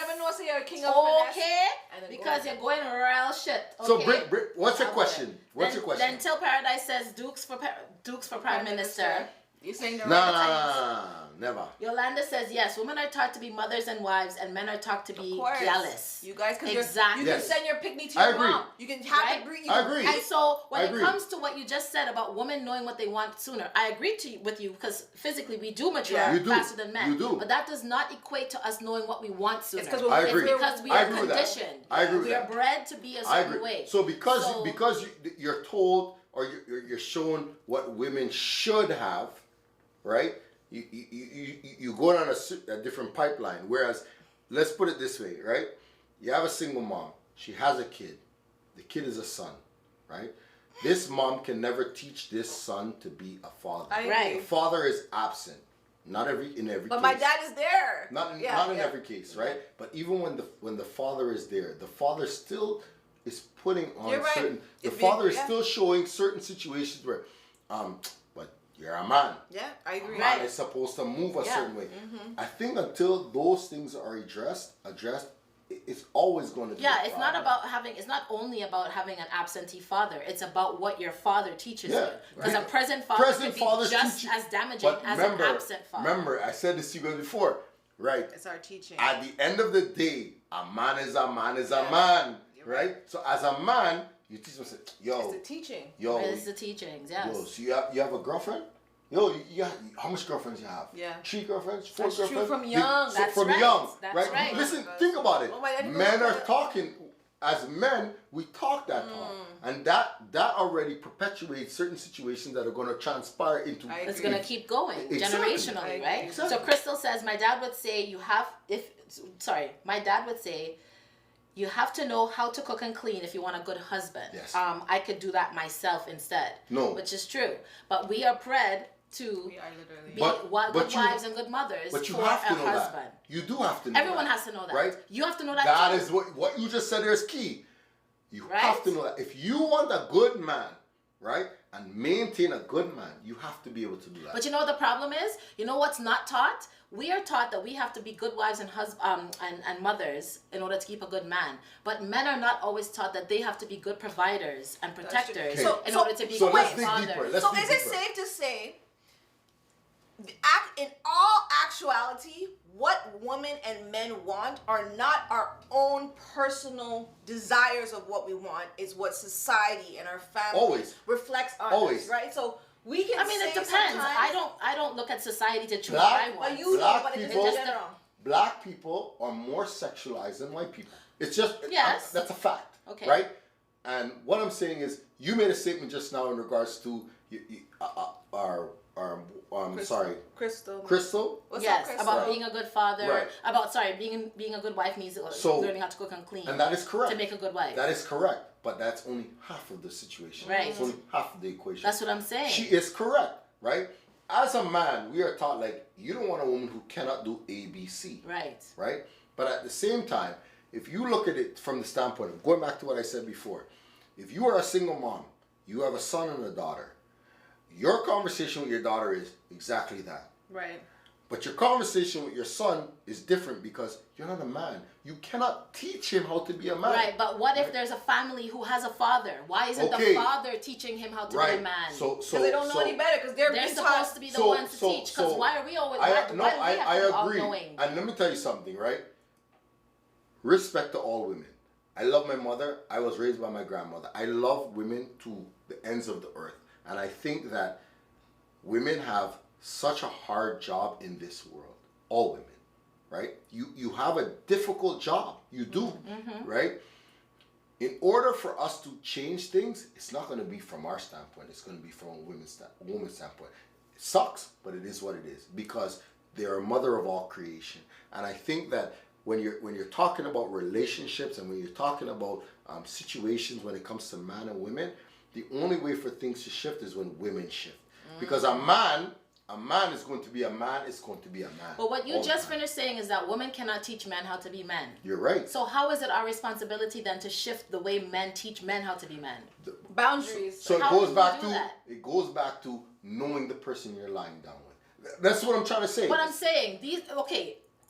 Okay? Because you're going real shit. Okay? So, Britt, what's your question? Then Till Paradise says Dukes for Prime Minister. You're saying the No, never. Yolanda says yes. Women are taught to be mothers and wives, and men are taught to be jealous. You guys, exactly. You can send your picnic to your mom. You can have it. I agree. And so when it comes to what you just said about women knowing what they want sooner, I agree with you because physically we do mature faster than men. You do. But that does not equate to us knowing what we want sooner. It's because we are conditioned. I agree with we are bred to be a certain way. So because you're told or you're shown what women should have, right? You go down a different pipeline. Whereas, let's put it this way, right? You have a single mom. She has a kid. The kid is a son, right? This mom can never teach this son to be a father. Right. The father is absent. Not in every case. But my dad is there. Not in every case, right? But even when the father is there, the father still is putting on certain. The father is still showing certain situations where, but you're a man. Yeah, I agree. A man is supposed to move a certain way. Mm-hmm. I think until those things are addressed, it's always going to be. Yeah, it's not only about having an absentee father. It's about what your father teaches you. Because a present father can be just as damaging as an absent father. Remember, I said this to you guys before, right? It's our teaching. At the end of the day, a man is a man is a man, right? So as a man, you teach them, yo. It's the teaching. Yo. It's the teachings, yes. Yo, so you have a girlfriend? Yo, how much girlfriends you have? Yeah. 3 girlfriends? 4 That's girlfriends? True from young. From young, right? Listen, think about it. Men are talking. As men, we talk that talk, and that already perpetuates certain situations that are going to transpire into. It's going to keep going generationally, right? Exactly. So Crystal says, my dad would say you have to know how to cook and clean if you want a good husband. Yes. I could do that myself instead. No. Which is true. But we are bred to we are literally be good wives and good mothers but you for have to a know husband. That. You do have to know Everyone that. has to know that. Right? You have to know that That too. is what you just said there is key. You Right? have to know that. If you want a good man, right, and maintain a good man, you have to be able to do that. But you know what the problem is? You know what's not taught? We are taught that we have to be good wives and and mothers in order to keep a good man. But men are not always taught that they have to be good providers and protectors in order to be good fathers. So is it safe to say, in all actuality, what women and men want are not our own personal desires of what we want, is what society and our family reflects on us, right? So we can. I mean, it depends. I don't look at society to choose what I want. But you know, but it's in general. Black people are more sexualized than white people. It's just that's a fact, right? And what I'm saying is, you made a statement just now in regards to Crystal. What's yes, up, Crystal? about being a good father. Right. About being a good wife means learning how to cook and clean. And that is correct. To make a good wife. That is correct. But that's only half of the situation. Right. It's only half of the equation. That's what I'm saying. She is correct, right? As a man, we are taught you don't want a woman who cannot do A, B, C. Right. Right? But at the same time, if you look at it from the standpoint of going back to what I said before, if you are a single mom, you have a son and a daughter, your conversation with your daughter is exactly that. Right. But your conversation with your son is different because you're not a man. You cannot teach him how to be a man. Right, but what if there's a family who has a father? Why isn't the father teaching him how to be a man? Because they don't know any better, because they're supposed to be the ones to teach. Because why are we always... I agree. And let me tell you something, right? Respect to all women. I love my mother. I was raised by my grandmother. I love women to the ends of the earth. And I think that women have such a hard job in this world. All women, right? You have a difficult job. You do, right? In order for us to change things, it's not going to be from our standpoint. It's going to be from a woman's standpoint. It sucks, but it is what it is because they are mother of all creation. And I think that when you're talking about relationships and when you're talking about situations when it comes to man and women, the only way for things to shift is when women shift. Because a man is going to be a man, is going to be a man. But what you just finished saying is that women cannot teach men how to be men. You're right. So how is it our responsibility then to shift the way men teach men how to be men? Boundaries. So it goes back to knowing the person you're lying down with. That's what I'm trying to say. But I'm saying,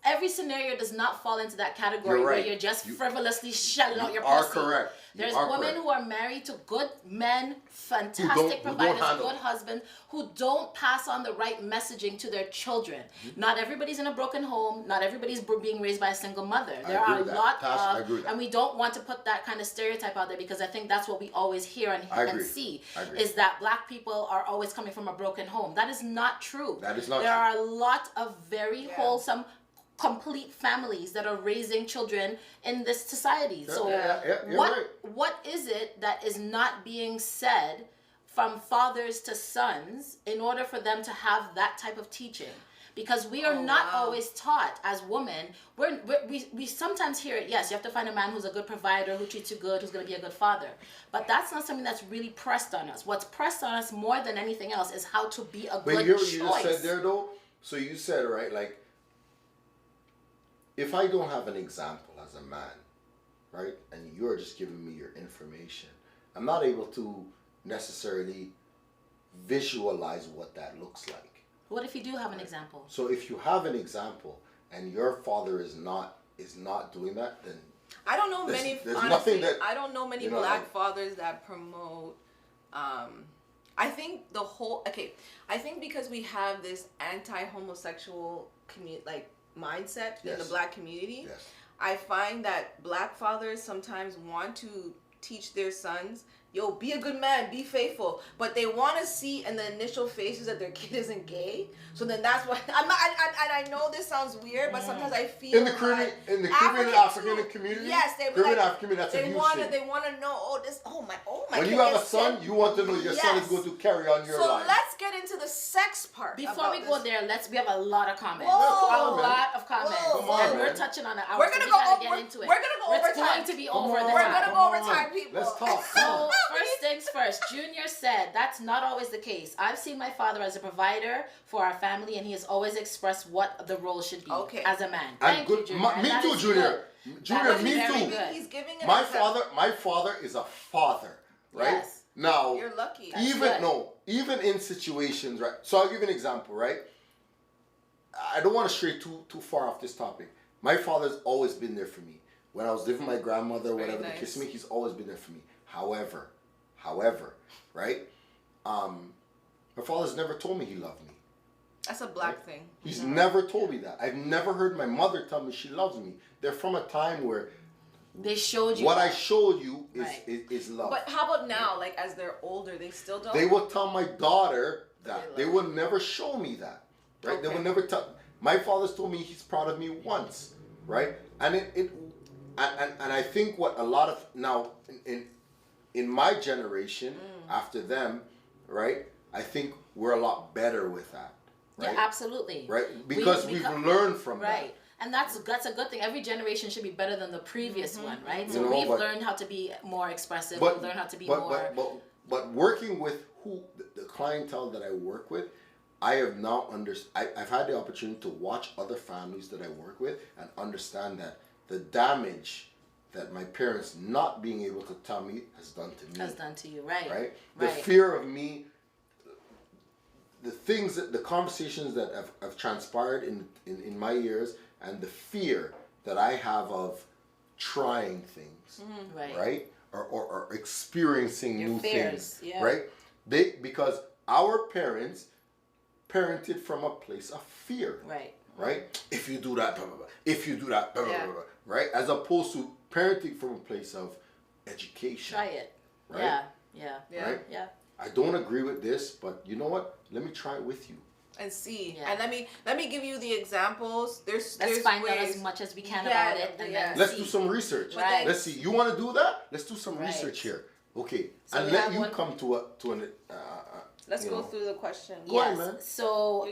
every scenario does not fall into that category where you're just frivolously shelling out your pussy. You are correct. There's women who are married to good men, fantastic providers, good husbands, who don't pass on the right messaging to their children. Not everybody's in a broken home. Not everybody's being raised by a single mother. There are a lot of, and we don't want to put that kind of stereotype out there because I think that's what we always hear and see, is that black people are always coming from a broken home. That is not true. That is not true. There are a lot of very wholesome, complete families that are raising children in this society. What is it that is not being said from fathers to sons in order for them to have that type of teaching? Because we are not always taught as women. We sometimes hear it, yes, you have to find a man who's a good provider, who treats you good, who's going to be a good father. But that's not something that's really pressed on us. What's pressed on us more than anything else is how to be a good choice. But you just said there though, so you said, right, if I don't have an example as a man, right, and you're just giving me your information, I'm not able to necessarily visualize what that looks like. What if you do have an example? So if you have an example and your father is not doing that, then I don't know many. Honestly, I don't know many black fathers that promote. I think I think because we have this anti-homosexual mindset in the black community, I find that black fathers sometimes want to teach their sons, be a good man, be faithful, but they want to see in the initial phases that their kid isn't gay. So then that's why I know this sounds weird, but sometimes I feel in the Caribbean African community. Yes, they want to know. My. When you have a son, you want to know your son is going to carry on your life. So let's get into the sex part. Before we go there, we have a lot of comments. And we're touching on it. We're gonna go over. Get into it. We're gonna go over time. It's going to be over. We're gonna go over time, people. Let's talk. So First things first. Junior said that's not always the case. I've seen my father as a provider for our family, and he has always expressed what the role should be as a man. Thank you, Junior. Me too, Junior. Junior, me too. He's giving my father is a father, right? Yes. Now, you're lucky. Even in situations, right? So I'll give you an example, right? I don't want to stray too far off this topic. My father's always been there for me. When I was living with my grandmother, whatever, to kiss me, he's always been there for me. However, right? My father's never told me he loved me. That's a black thing. He's never told me that. I've never heard my mother tell me she loves me. They're from a time where they showed you what I showed you is love. But how about now? Like as they're older, they still don't. They will tell my daughter that. They will never show me that. Right? Okay. They will never tell. My father's told me he's proud of me once, right? And and I think what a lot of now in my generation after them, right? I think we're a lot better with that. Right? Yeah, absolutely. Right? Because we've learned from that. Right. And that's a good thing. Every generation should be better than the previous one, right? So we've learned how to be more expressive. We've learned how to be more. But working with the clientele that I work with, I have now I've had the opportunity to watch other families that I work with and understand that the damage that my parents not being able to tell me has done to me. Has done to you, right? Right? The fear of me. The conversations that have transpired in my years, and the fear that I have of trying things, right? Or experiencing new things, right? Because our parents parented from a place of fear, right? If you do that, blah, blah, blah. If you do that, blah, blah, blah, blah, right? As opposed to parenting from a place of education. Try it. Right? Yeah. Right? Yeah. I don't agree with this, but you know what? Let me try it with you. And see. Yeah. And let me give you the examples. Let's find out as much as we can about it. And then let's do some research. Right. Let's see. You want to do that? Let's do some research here. Okay. So and let you come to an let's go through the question. Yes. So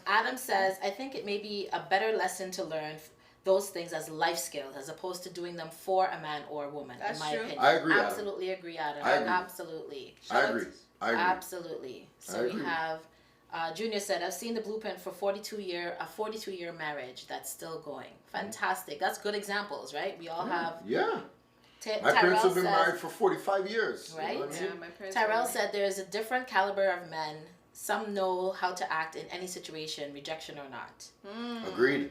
Adam says, I think it may be a better lesson to learn those things as life skills as opposed to doing them for a man or a woman. That's in my opinion. I agree. Absolutely agree, Adam. I agree. Absolutely. I agree. Absolutely. So we have Junior said, I've seen the blueprint for a 42-year marriage that's still going. Fantastic. That's good examples, right? We all have. Yeah. My parents have been married for 45 years. Right? You know what I mean? My parents Tyrell said there's a different caliber of men. Some know how to act in any situation, rejection or not. Agreed.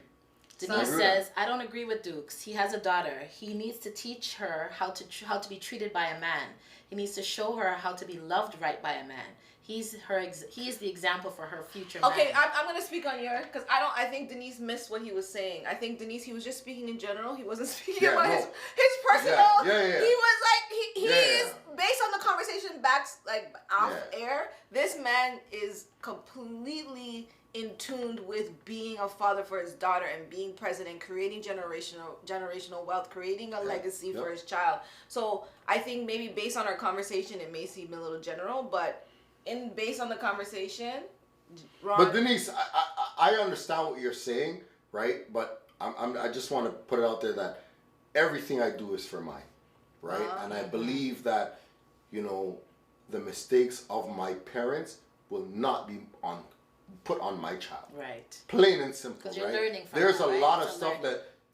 Denise says, I don't agree with Dukes. He has a daughter. He needs to teach her how to be treated by a man. He needs to show her how to be loved right by a man. He is the example for her future man. Okay, I'm going to speak on yours because I think Denise missed what he was saying. I think Denise, he was just speaking in general. He wasn't speaking about his personal. Yeah. He was like, he is, based on the conversation back, like off air, this man is completely in tune with being a father for his daughter and being present and creating generational wealth, creating a legacy for his child. So I think maybe based on our conversation, it may seem a little general, but based on the conversation, Ron. But Denise, I understand what you're saying, right? But I just want to put it out there that everything I do is for mine, right? And I believe that, the mistakes of my parents will not be put on my child. Right. Plain and simple, because you're right? learning from There's them, a lot of stuff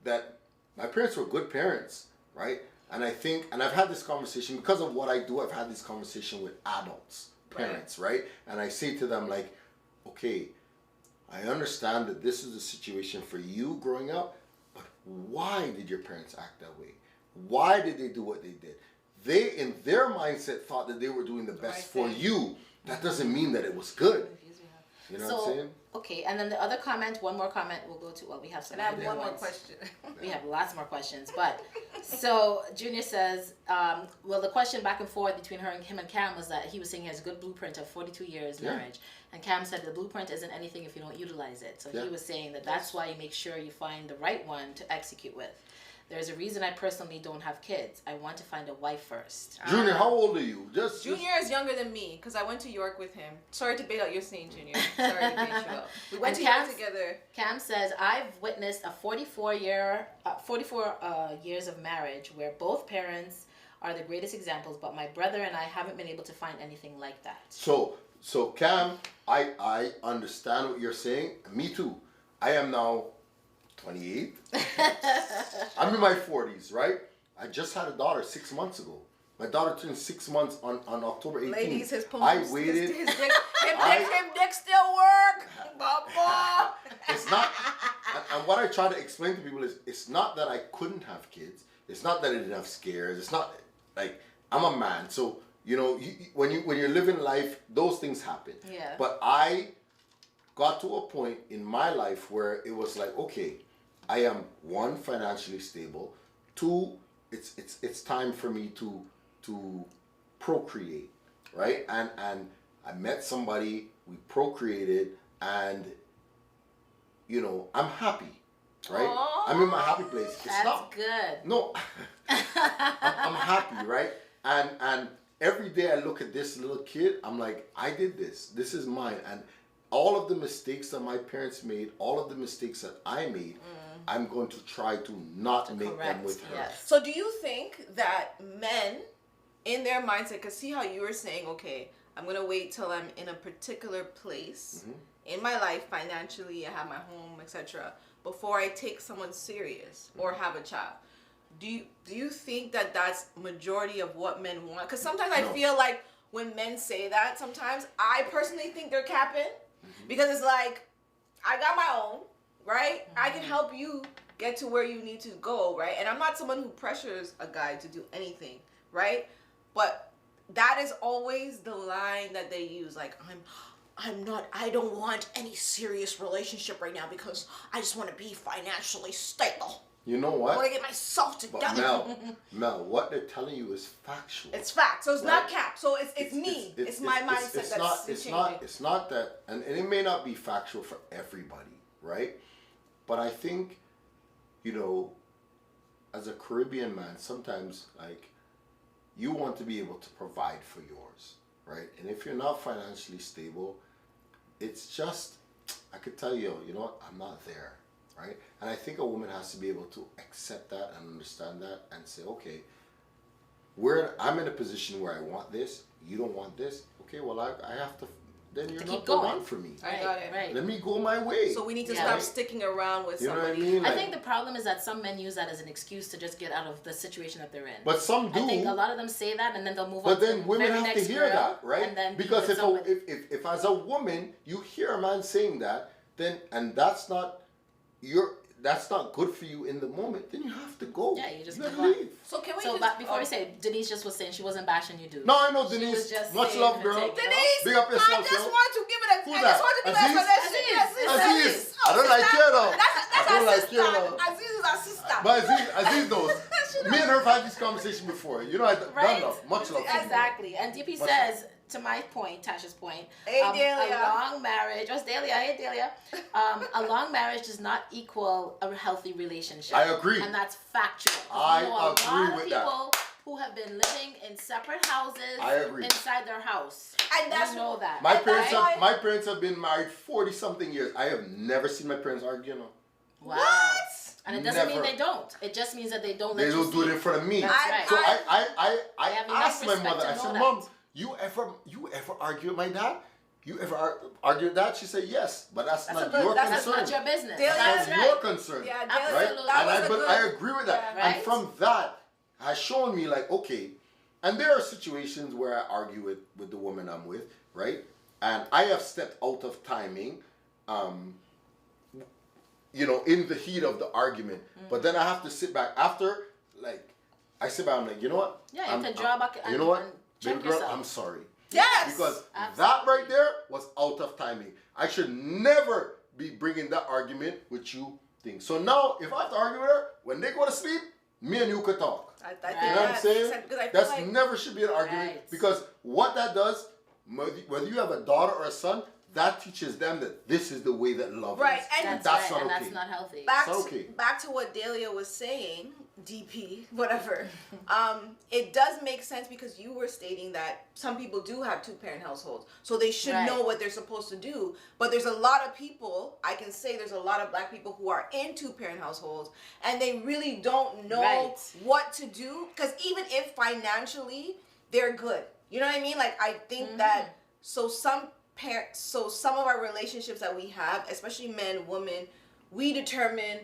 that my parents were good parents, right? And I think, and I've had this conversation, because of what I do, I've had this conversation with adults, parents, right? And I say to them, like, okay, I understand that this is a situation for you growing up, but why did your parents act that way? Why did they do what they did? They, in their mindset, thought that they were doing the best for you. That doesn't mean that it was good. You know what I'm saying? Okay, and then the other comment, one more comment we'll go to. Well, we have some. And I have one more question. We have lots more questions, but so Junior says, well, the question back and forth between him and Cam was that he was saying he has a good blueprint of 42 years marriage, and Cam said the blueprint isn't anything if you don't utilize it. So he was saying that's why you make sure you find the right one to execute with. There's a reason I personally don't have kids. I want to find a wife first. Junior, how old are you? Junior is younger than me because I went to York with him. Sorry to bait out your saying, Junior. Sorry to bait you out. We went to York together. Cam says, I've witnessed a 44 years of marriage where both parents are the greatest examples, but my brother and I haven't been able to find anything like that. So Cam, I understand what you're saying. Me too. I am now 28. I'm in my 40s, right? I just had a daughter 6 months ago. My daughter turned 6 months on October 18th. Ladies, his I waited. His dick still work. Baba. It's not, and what I try to explain to people is, it's not that I couldn't have kids. It's not that I didn't have scares. It's not like I'm a man, so you know, when you're living life, those things happen. Yeah. But I got to a point in my life where it was like, okay, I am, one, financially stable. Two, it's time for me to procreate, right? And I met somebody, we procreated, and you know, I'm happy, right? Aww. I'm in my happy place. It's That's not good. No, I'm happy, right? And every day I look at this little kid, I'm like, I did this. This is mine. And all of the mistakes that my parents made, all of the mistakes that I made, I'm going to try to not make them with her. Yes. So do you think that men, in their mindset, because see how you were saying, okay, I'm going to wait till I'm in a particular place in my life, financially, I have my home, etc., before I take someone serious or have a child. Do you think that that's majority of what men want? Because sometimes I feel like when men say that, sometimes I personally think they're capping, because it's like, I got my own, right? I can help you get to where you need to go, right? And I'm not someone who pressures a guy to do anything, right? But that is always the line that they use, like, I don't want any serious relationship right now because I just want to be financially stable. You know what? I want to get myself together. But Mel, what they're telling you is factual. It's fact. So it's right? not cap. So it's me. It's my mindset It's not that, and it may not be factual for everybody, right? But I think, you know, as a Caribbean man, sometimes, like, you want to be able to provide for yours, right? And if you're not financially stable, it's just, I could tell you, you know what, I'm not there, right? And I think a woman has to be able to accept that and understand that and say, okay, I'm in a position where I want this, you don't want this, okay, well, I have to, then you're not the one for me. I got it. Right. Let me go my way. So we need to stop sticking around with you know somebody. what I mean? I think the problem is that some men use that as an excuse to just get out of the situation that they're in. But some do. I think a lot of them say that and then they'll move on. But then women have to hear that, right? And then because if as a woman you hear a man saying that, then and that's not good for you in the moment, then you have to go. Yeah, you just leave. So can we but before we say, Denise just was saying she wasn't bashing you, dude. No, I know Denise. Much love, girl. Denise, big up yourself, I just want to give it a. Who's I just want to give it a. Aziz. I don't like you though. That's our sister. Aziz is our sister. But Aziz knows. Me and her have had this conversation before. You know, I done enough. Much love. Exactly. And DP says, to my point, Tasha's point, hey, a long marriage, what's Delia? Hey, Delia. A long marriage does not equal a healthy relationship. I agree. And that's factual. I agree with that. A lot of people who have been living in separate houses inside their house. And that's know that. My parents have been married 40-something years. I have never seen my parents argue. No. Wow. What? And it doesn't mean they don't. It just means that they don't let you They don't do it in front of me. That's right. So I asked my mother, I said, Mom, that. you ever argue with my dad? You ever argue with that? She said, yes, but that's not your concern. That's not your business. That's your concern. Yeah, right? But I agree with that. Yeah, right? And from that, has shown me like, okay, and there are situations where I argue with the woman I'm with, right? And I have stepped out of timing, you know, in the heat of the argument. But then I have to sit back after, like, I sit back, I'm like, you know what? Yeah, you have to draw back and you know what? check Baby girl, yourself. I'm sorry. Yes! Because that right there was out of timing. I should never be bringing that argument with you thing. So now, if I have to argue with her, when they go to sleep, me and you could talk. I you know what I'm saying? That's like, never should be an argument because what that does, whether you have a daughter or a son, that teaches them that this is the way that love right. is. And that's not and okay. that's not healthy. Back to what Delia was saying, DP, whatever. It does make sense because you were stating that some people do have 2-parent households, so they should know what they're supposed to do. But there's a lot of people, I can say there's a lot of black people who are in 2-parent households, and they really don't know what to do, because even if financially they're good, you know what I mean? Like, I think that, so some of our relationships that we have, especially men, women, we determine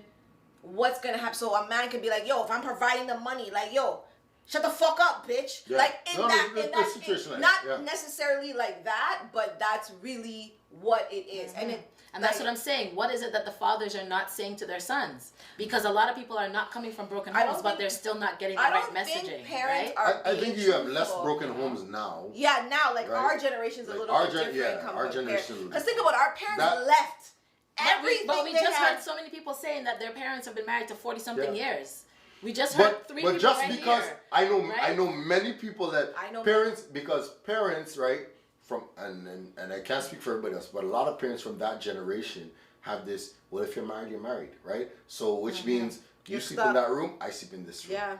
what's gonna happen. So a man can be like, yo, if I'm providing the money, like, yo, shut the fuck up, bitch. Yeah. Like, in that situation, not necessarily like that, but that's really what it is. And that's what I'm saying. What is it that the fathers are not saying to their sons? Because a lot of people are not coming from broken homes, but they're still not getting the right messaging. I think you have less broken homes now. Yeah, now, like, our generation's a little bit different. Our generation. Because think about it, our parents left everything. But we just heard so many people saying that their parents have been married to 40-something years. We just heard 3 people But just right because here, I know many people that parents, right? And I can't speak for everybody else, but a lot of parents from that generation have this, well, if you're married, you're married, right? So, which means you sleep in that room, I sleep in this room. Yeah.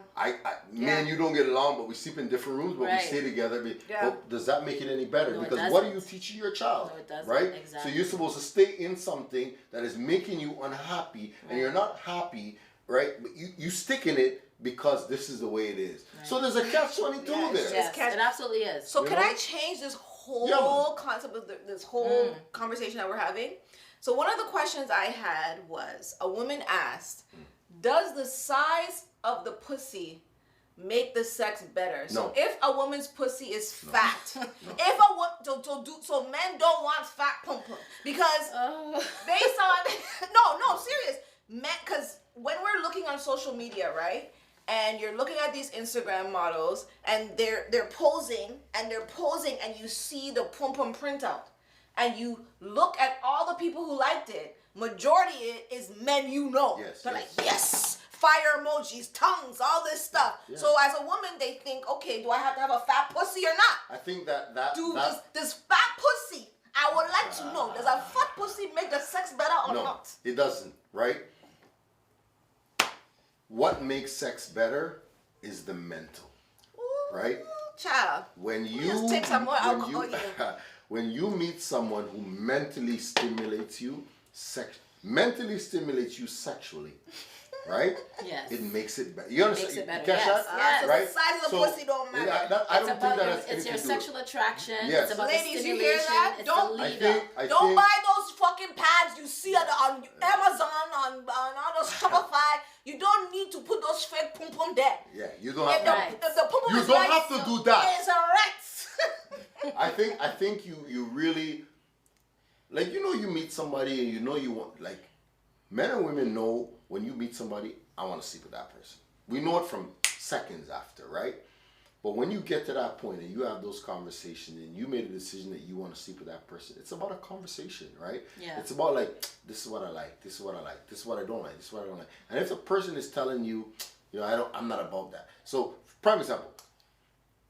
Me and you don't get along, but we sleep in different rooms, but we stay together. But does that make it any better? No, because what are you teaching your child? No, it doesn't. Right? Exactly. So you're supposed to stay in something that is making you unhappy, and you're not happy, right? But you stick in it because this is the way it is. Right. So there's a catch-22 there. Yes, it absolutely is. So can I change this whole concept of this whole conversation that we're having? So one of the questions I had was, a woman asked, does the size of the pussy make the sex better? So if a woman's pussy is fat, if a woman, so men don't want fat pum pum, because based on no serious men, because when we're looking on social media, right? And you're looking at these Instagram models, and they're posing, and you see the pum pum printout, and you look at all the people who liked it. Majority is men, you know. They're like, yes, fire emojis, tongues, all this stuff. Yeah. So as a woman, they think, okay, do I have to have a fat pussy or not? I think that this fat pussy, I would like to know, does a fat pussy make the sex better or not? It doesn't, right? What makes sex better is the mental, right? Child. When you just take some more alcohol. When you meet someone who mentally stimulates you sexually, right? Yes. It makes it better. You understand? Makes it better. Catch Yes. that? Yes. Right? The size of the pussy don't matter. I don't think that has it's anything your to do with sexual attraction. Yes. It's about Ladies, the you stimulation. hear that? It's Don't- the I lead think, up. Don't buy those fucking pads you see on Amazon, on all those Shopify. You don't need to put those fake pum pum there. Yeah, you don't have If the pum pum You is don't right, have to do that. It's a rat. I think you really, like, you meet somebody and you want, like, men and women know when you meet somebody, I want to sleep with that person. We know it from seconds after, right? But when you get to that point and you have those conversations and you made a decision that you want to sleep with that person, it's about a conversation, right? Yeah. It's about, like, this is what I like, this is what I like, this is what I don't like, this is what I don't like. And if the person is telling you, I'm not about that. So, prime example,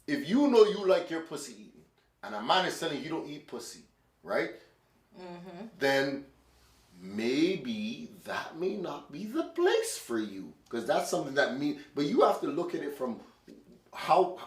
if you know you like your pussy eaten and a man is telling you don't eat pussy, right? Mm-hmm. Then maybe that may not be the place for you, because that's something but you have to look at it from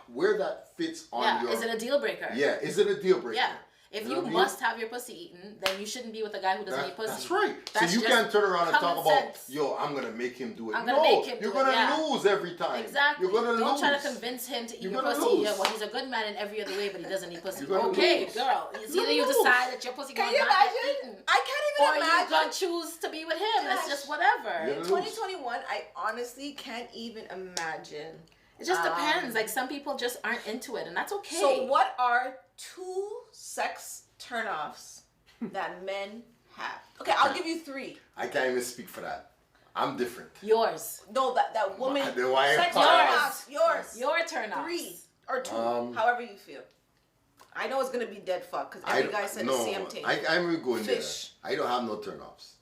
where that fits on your... Is it a deal breaker? Yeah, is it a deal breaker? Yeah. If you must have your pussy eaten, then you shouldn't be with a guy who doesn't eat pussy. That's right. That's so you can't turn around and talk sense. about, I'm going to make him do it. I'm going to make him you're do it. going to lose every time. Exactly. You're going to lose. Don't try to convince him to eat your pussy. Lose. Yeah, well, he's a good man in every other way, but he doesn't eat pussy. Okay, lose. Girl. It's either you decide that your pussy going to not get eaten. I can't even imagine. Or you're going to choose to be with him. Gosh. It's just whatever. In 2021, I honestly can't even imagine. It just depends. Like, some people just aren't into it, and that's okay. So what are 2 sex turnoffs that men have? Okay, I'll give you 3. I can't even speak for that. I'm different. Yours. No, that woman. Sex turnoffs. Yours. Your turnoffs. 3 or 2, however you feel. I know it's gonna be dead fuck because every guy said the same thing. I'm going Fish. there. I don't have no turnoffs.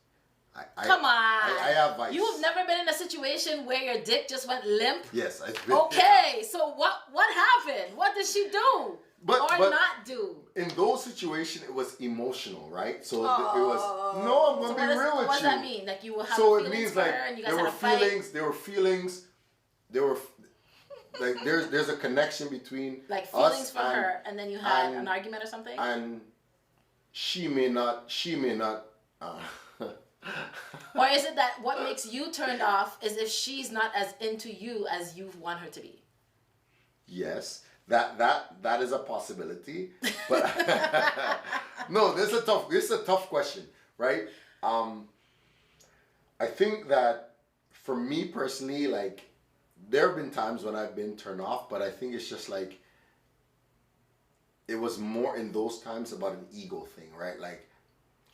Come on. I have vice. You have never been in a situation where your dick just went limp? Yes, I've been. Okay, so what happened? What did she do? not do. In those situations, it was emotional, right? So it was, no, I'm going to be real with you. What does that mean? Like you will have so feelings it means for like her and you guys there had were a fight? feelings, there were like there's a connection between like feelings for her, and then you had an argument or something? And she may not or is it that what makes you turned off is if she's not as into you as you want her to be? Yes, that is a possibility, but no, this is a tough question, right? I think that for me personally, like there have been times when I've been turned off, but I think it's just like it was more in those times about an ego thing, right? Like,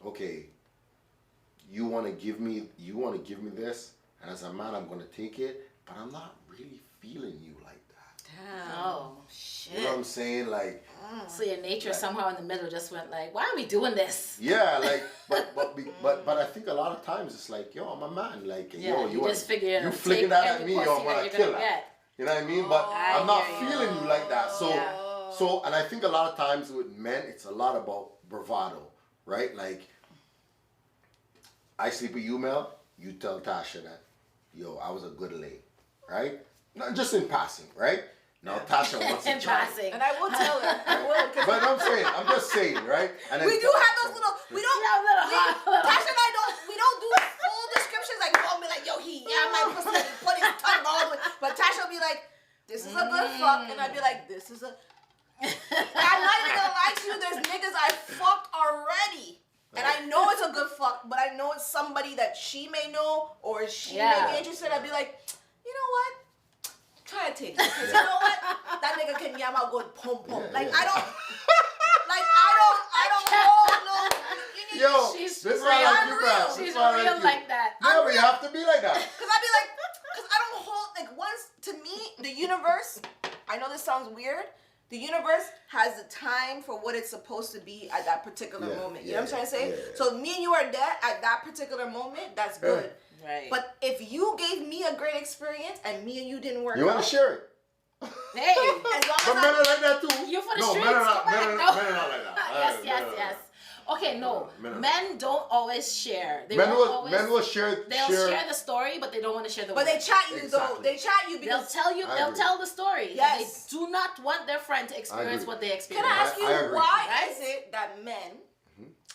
okay, you want to give me this, and as a man, I'm going to take it, but I'm not really feeling you like that. Damn. Oh, shit. You know what I'm saying? Like, so your nature somehow in the middle just went like, why are we doing this? Yeah, like, but I think a lot of times it's like, yo, I'm a man. Like, yo, you just figure you flicking that at me, yo, I'm gonna kill that. You know what I mean? But I'm not feeling you like that. So, and I think a lot of times with men, it's a lot about bravado, right? Like, I sleep with you, Mel. You tell Tasha that, yo, I was a good lay, right? Not just in passing, right? Now Tasha wants to try. And I will tell her. I will. But I'm just saying, right? And we do have those little. Tasha and I don't do full descriptions. Like we won't be like, yo, my pussy, and put his tongue all the way. But Tasha will be like, this is a good fuck, and I'd be like, this is a. I'm not even gonna lie to you. There's niggas I fucked already. And I know it's a good fuck, but I know it's somebody that she may know or she may be interested. I'd be like, you know what? Try to take it. Because you know what? That nigga can yam out good pum pum. I don't hold no. Yo, she's this real. She's real like that. No, but you have to be like that. Because I'd be like, because I don't hold, like once, to me, the universe, I know this sounds weird, the universe has the time for what it's supposed to be at that particular moment. You know what I'm trying to say? Yeah. So me and you are dead at that particular moment, that's good. Right. But if you gave me a great experience and me and you didn't work out. You want to share it? Hey. But men are like that too. You for the streets? Men are not like that. Yes. Okay, no. Men don't always share. Men will share. They'll share the story, but they don't want to share the But word. they chat you though. They chat you because they'll tell the story. Yes. They do not want their friend to experience what they experience. Can I ask you why is it that men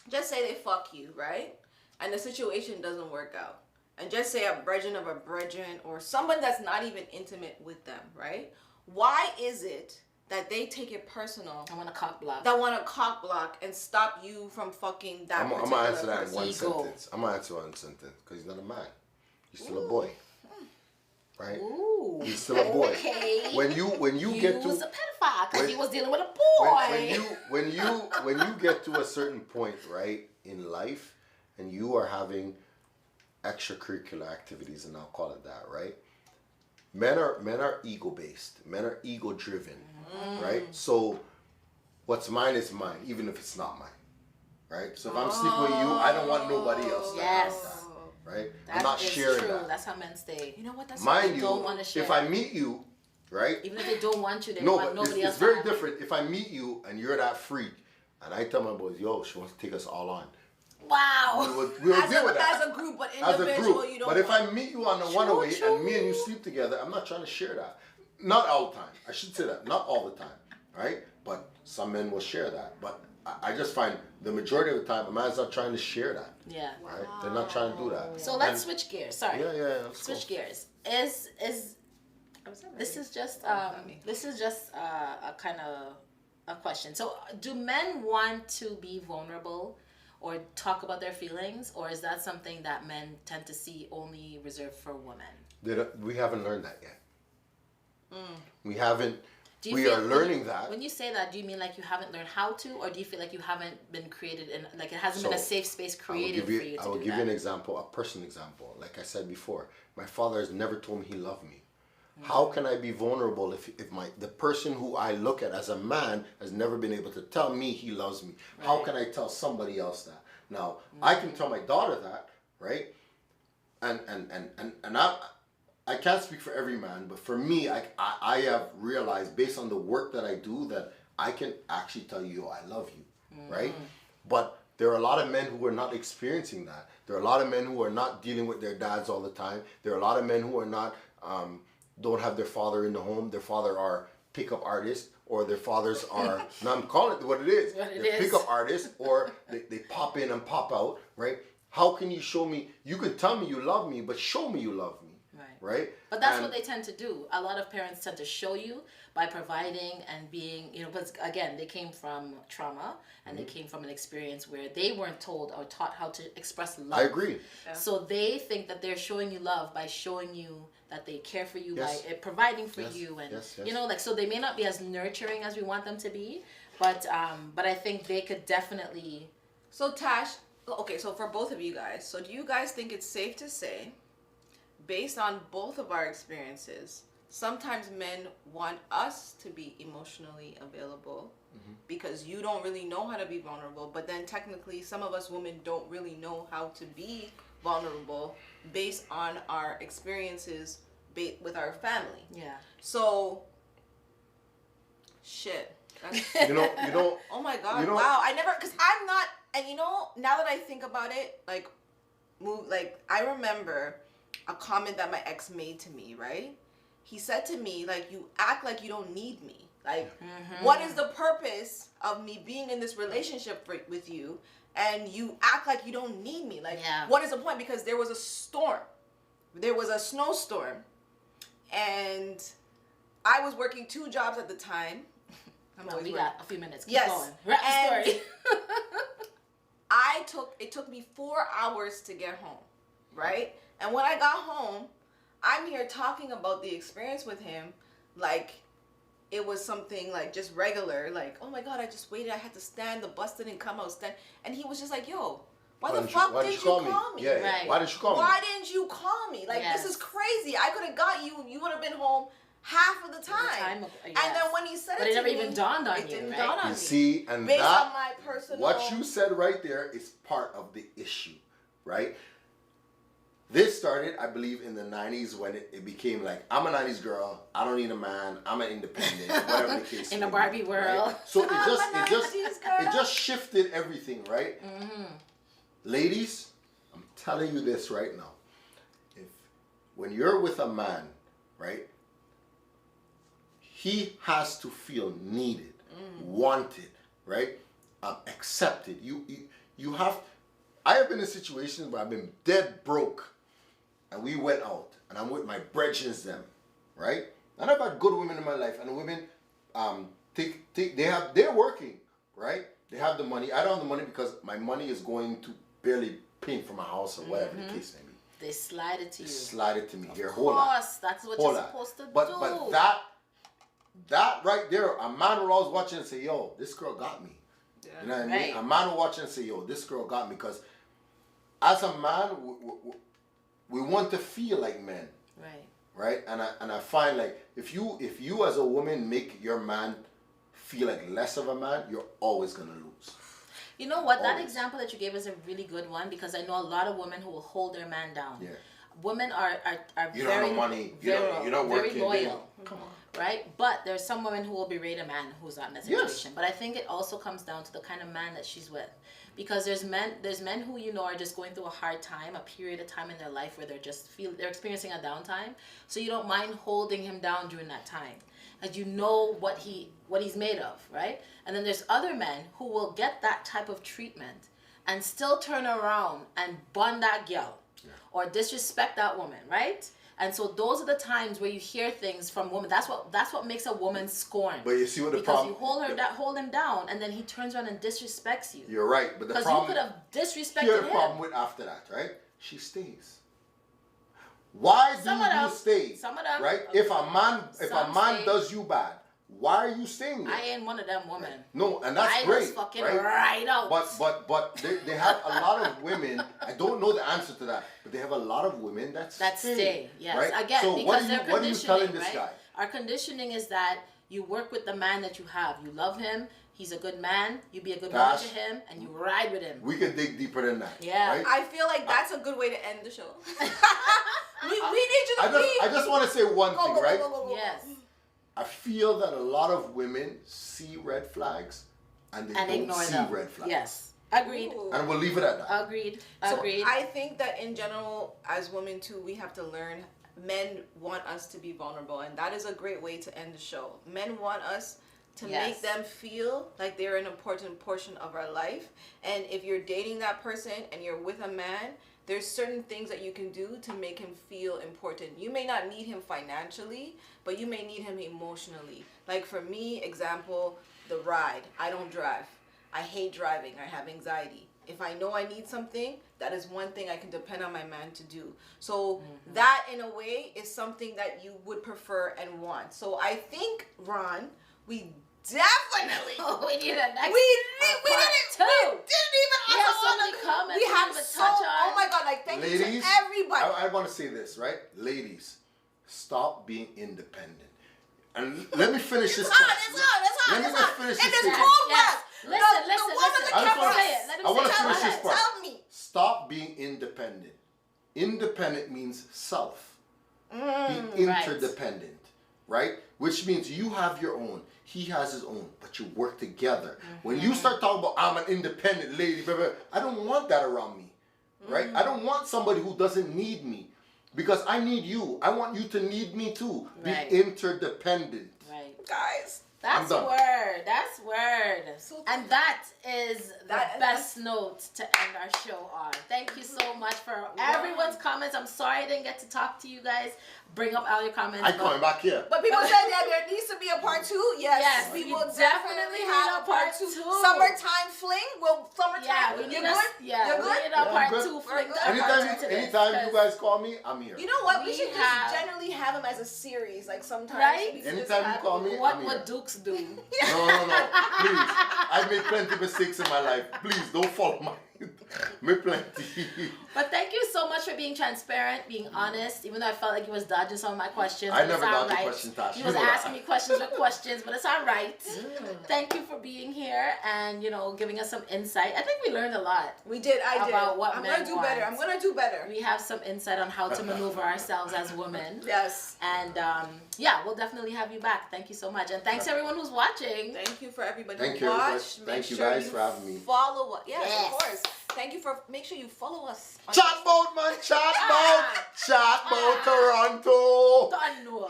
just say they fuck you, right? And the situation doesn't work out. And just say a brethren of a brethren or someone that's not even intimate with them, right? Why is it that they take it personal? I want to cock block. That want to cock block and stop you from fucking that I'm going to answer that in one sentence. I'm going to answer one sentence. Because he's not a man. He's still a boy. Right? Ooh. He's still a boy. Okay. When you get to... He was a pedophile because he was dealing with a boy. When you get to a certain point, right, in life, and you are having extracurricular activities, and I'll call it that, right? Men are ego based. Men are ego driven, right? So what's mine is mine, even if it's not mine, right? So if I'm sleeping with you, I don't want nobody else to have that, right? I'm not sharing true. that. That's how men stay. You know what? That's Mind what they don't want to share. If I meet you, right? Even if they don't want you, they want nobody else. It's very different. If I meet you and you're that freak, and I tell my boys, yo, she wants to take us all on. Wow. We'll deal with that. As a group, but individual, you don't. But if I meet you on the one-away and me and you sleep together, I'm not trying to share that. Not all the time. I should say that. Not all the time, right? But some men will share that. But I just find the majority of the time, a man's not trying to share that. Yeah. Right? They're not trying to do that. So let's switch gears. Sorry. Yeah. Switch gears. This is just a kind of a question. So do men want to be vulnerable or talk about their feelings, or is that something that men tend to see only reserved for women? We haven't learned that yet. We haven't. We are learning that. When you say that, do you mean like you haven't learned how to, or do you feel like you haven't been created in, like it hasn't been a safe space created for you to do that? I will give you an example, a personal example. Like I said before, my father has never told me he loved me. How can I be vulnerable if the person who I look at as a man has never been able to tell me he loves me? Right. How can I tell somebody else that? Now, I can tell my daughter that, right? And I can't speak for every man, but for me, I have realized based on the work that I do that I can actually tell you, yo, I love you, right? But there are a lot of men who are not experiencing that. There are a lot of men who are not dealing with their dads all the time. There are a lot of men who are not, don't have their father in the home. Their father are pickup artists, or their fathers are, now I'm calling it what it is. They're pickup artists, or they pop in and pop out, right? How can you show me, you can tell me you love me, but show me you love me. Right? But that's what they tend to do. A lot of parents tend to show you by providing and being, but again, they came from trauma and they came from an experience where they weren't told or taught how to express love. I agree. Yeah. So they think that they're showing you love by showing you that they care for you, by providing for you, and so they may not be as nurturing as we want them to be, but I think they could definitely. So Tash, okay, so for both of you guys, so do you guys think it's safe to say, based on both of our experiences, sometimes men want us to be emotionally available because you don't really know how to be vulnerable, but then technically some of us women don't really know how to be vulnerable based on our experiences with our family. Yeah. So, shit. You know. Oh my God! Wow! Because I'm not, and now that I think about it, I remember a comment that my ex made to me, right? He said to me, you act like you don't need me. What is the purpose of me being in this relationship with you and you act like you don't need me? What is the point? Because there was a storm. There was a snowstorm. And I was working 2 jobs at the time. We got a few minutes. Keep yes. going. Wrap the story. It took me 4 hours to get home, right? And when I got home, I'm here talking about the experience with him like it was something just regular, oh my God, I just waited, I had to stand, the bus didn't come, I was stand, and he was just like, yo, why the fuck didn't you call me? Yeah, right. Why didn't you call me? Why didn't you call me? This is crazy. I could have got you, you would have been home half of the time. And then when he said but it to me, never even dawned on you. It didn't right? dawn on me. See, and based on my personal, what you said right there is part of the issue, right? This started, I believe, in the 90s when it became I'm a 90s girl, I don't need a man, I'm an independent, whatever the case in a Barbie world. Right? So it just shifted everything, right? Ladies, I'm telling you this right now. When you're with a man, right, he has to feel needed, wanted, right, accepted. You have. I have been in situations where I've been dead broke, and we went out, and I'm with my brethren them, right? And I've had good women in my life, and the women, they're working, right? They have the money. I don't have the money because my money is going to barely pay for my house or whatever the case may be. They slide it to you. Slide it to me. Here, hold on. Of course, that's what you're supposed to do. But that right there, a man will always watch and say, yo, this girl got me. Yeah. You know what I mean? A man will watch and say, yo, this girl got me. Because as a man, we want to feel like men. Right? And I find if you as a woman make your man feel like less of a man, you're always going to lose. You know what? That example that you gave is a really good one because I know a lot of women who will hold their man down. Yeah. Women are you very, don't have money. You're not very working. loyal. Come on. Right? But there's some women who will berate a man who's not in that situation. Yes. But I think it also comes down to the kind of man that she's with. Because there's men who are just going through a hard time, a period of time in their life where they're experiencing a downtime. So you don't mind holding him down during that time. And you know what he's made of, right? And then there's other men who will get that type of treatment and still turn around and bun that girl or disrespect that woman, right? And so those are the times where you hear things from women. That's what makes a woman scorn. But you see what the problem? Because you hold him down, and then he turns around and disrespects you. You're right, but the problem. Because you could have disrespected him. Here's the problem with after that, right? She stays. Why do you stay? Some of them. Right? If a man does you bad, why are you staying there? I ain't one of them women. No, and that's great. I was fucking right out. But they have a lot of women. I don't know the answer to that, but they have a lot of women that stay. Yes, right? Again, so because what are you telling this guy? Our conditioning is that you work with the man that you have. You love him. He's a good man. You be a good woman to him, and you ride with him. We can dig deeper than that. Yeah, right? I feel like that's a good way to end the show. we need you to leave. I just want to say one thing, right? Yes. I feel that a lot of women see red flags and they don't see red flags. Yes. Agreed. Ooh. And we'll leave it at that. Agreed. So I think that in general, as women too, we have to learn. Men want us to be vulnerable, and that is a great way to end the show. Men want us to make them feel like they're an important portion of our life. And if you're dating that person and you're with a man, there's certain things that you can do to make him feel important. You may not need him financially, but you may need him emotionally. Like for me, example, the ride. I don't drive. I hate driving. I have anxiety. If I know I need something, that is one thing I can depend on my man to do. So that, in a way, is something that you would prefer and want. So I think, Ron, we definitely we need a next we didn't even we have so oh my god, like thank you to everybody. I want to say this, right? Ladies, stop being independent. And let me finish this. It's hot. Let me just finish this. It's cold breath. Listen. I want to finish this part. Tell me. Stop being independent. Independent means self. Be interdependent, right? Which means you have your own. He has his own, but you work together. When you start talking about, I'm an independent lady, blah, blah, I don't want that around me, right? I don't want somebody who doesn't need me because I need you. I want you to need me too. Be interdependent. Right. Guys. That's word. That's word. And that is the best note to end our show on. Thank you so much for everyone's comments. I'm sorry I didn't get to talk to you guys. Bring up all your comments. I'm coming back here. But people said that there needs to be a part 2. Yes, we will definitely have a part 2. Summertime fling. Yeah, we need a part 2 fling. Anytime you guys call me, I'm here. You know what? We should just generally have them as a series, like sometimes. Right? Anytime you call me, what I'm here. would Dukes do? No. Please. I've made plenty of mistakes in my life. Please don't follow my made plenty. But thank you so much for being transparent, being honest, even though I felt like he was dodging some of my questions. I never dodged your questions, Tasha. He was asking me questions with questions, but it's all right. Thank you for being here and, giving us some insight. I think we learned a lot. We did. About what I'm going to do better. I'm going to do better. We have some insight on how to maneuver ourselves as women. Yes. And, we'll definitely have you back. Thank you so much. And thanks everyone who's watching. Thank you for everybody Thank who watched. Thank you guys for having me. Follow us. Yes, of course. Make sure you follow us. Chatbout, man. Chatbout Toronto.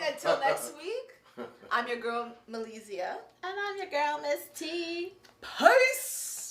Until next week, I'm your girl, Malizia. And I'm your girl, Miss T. Peace.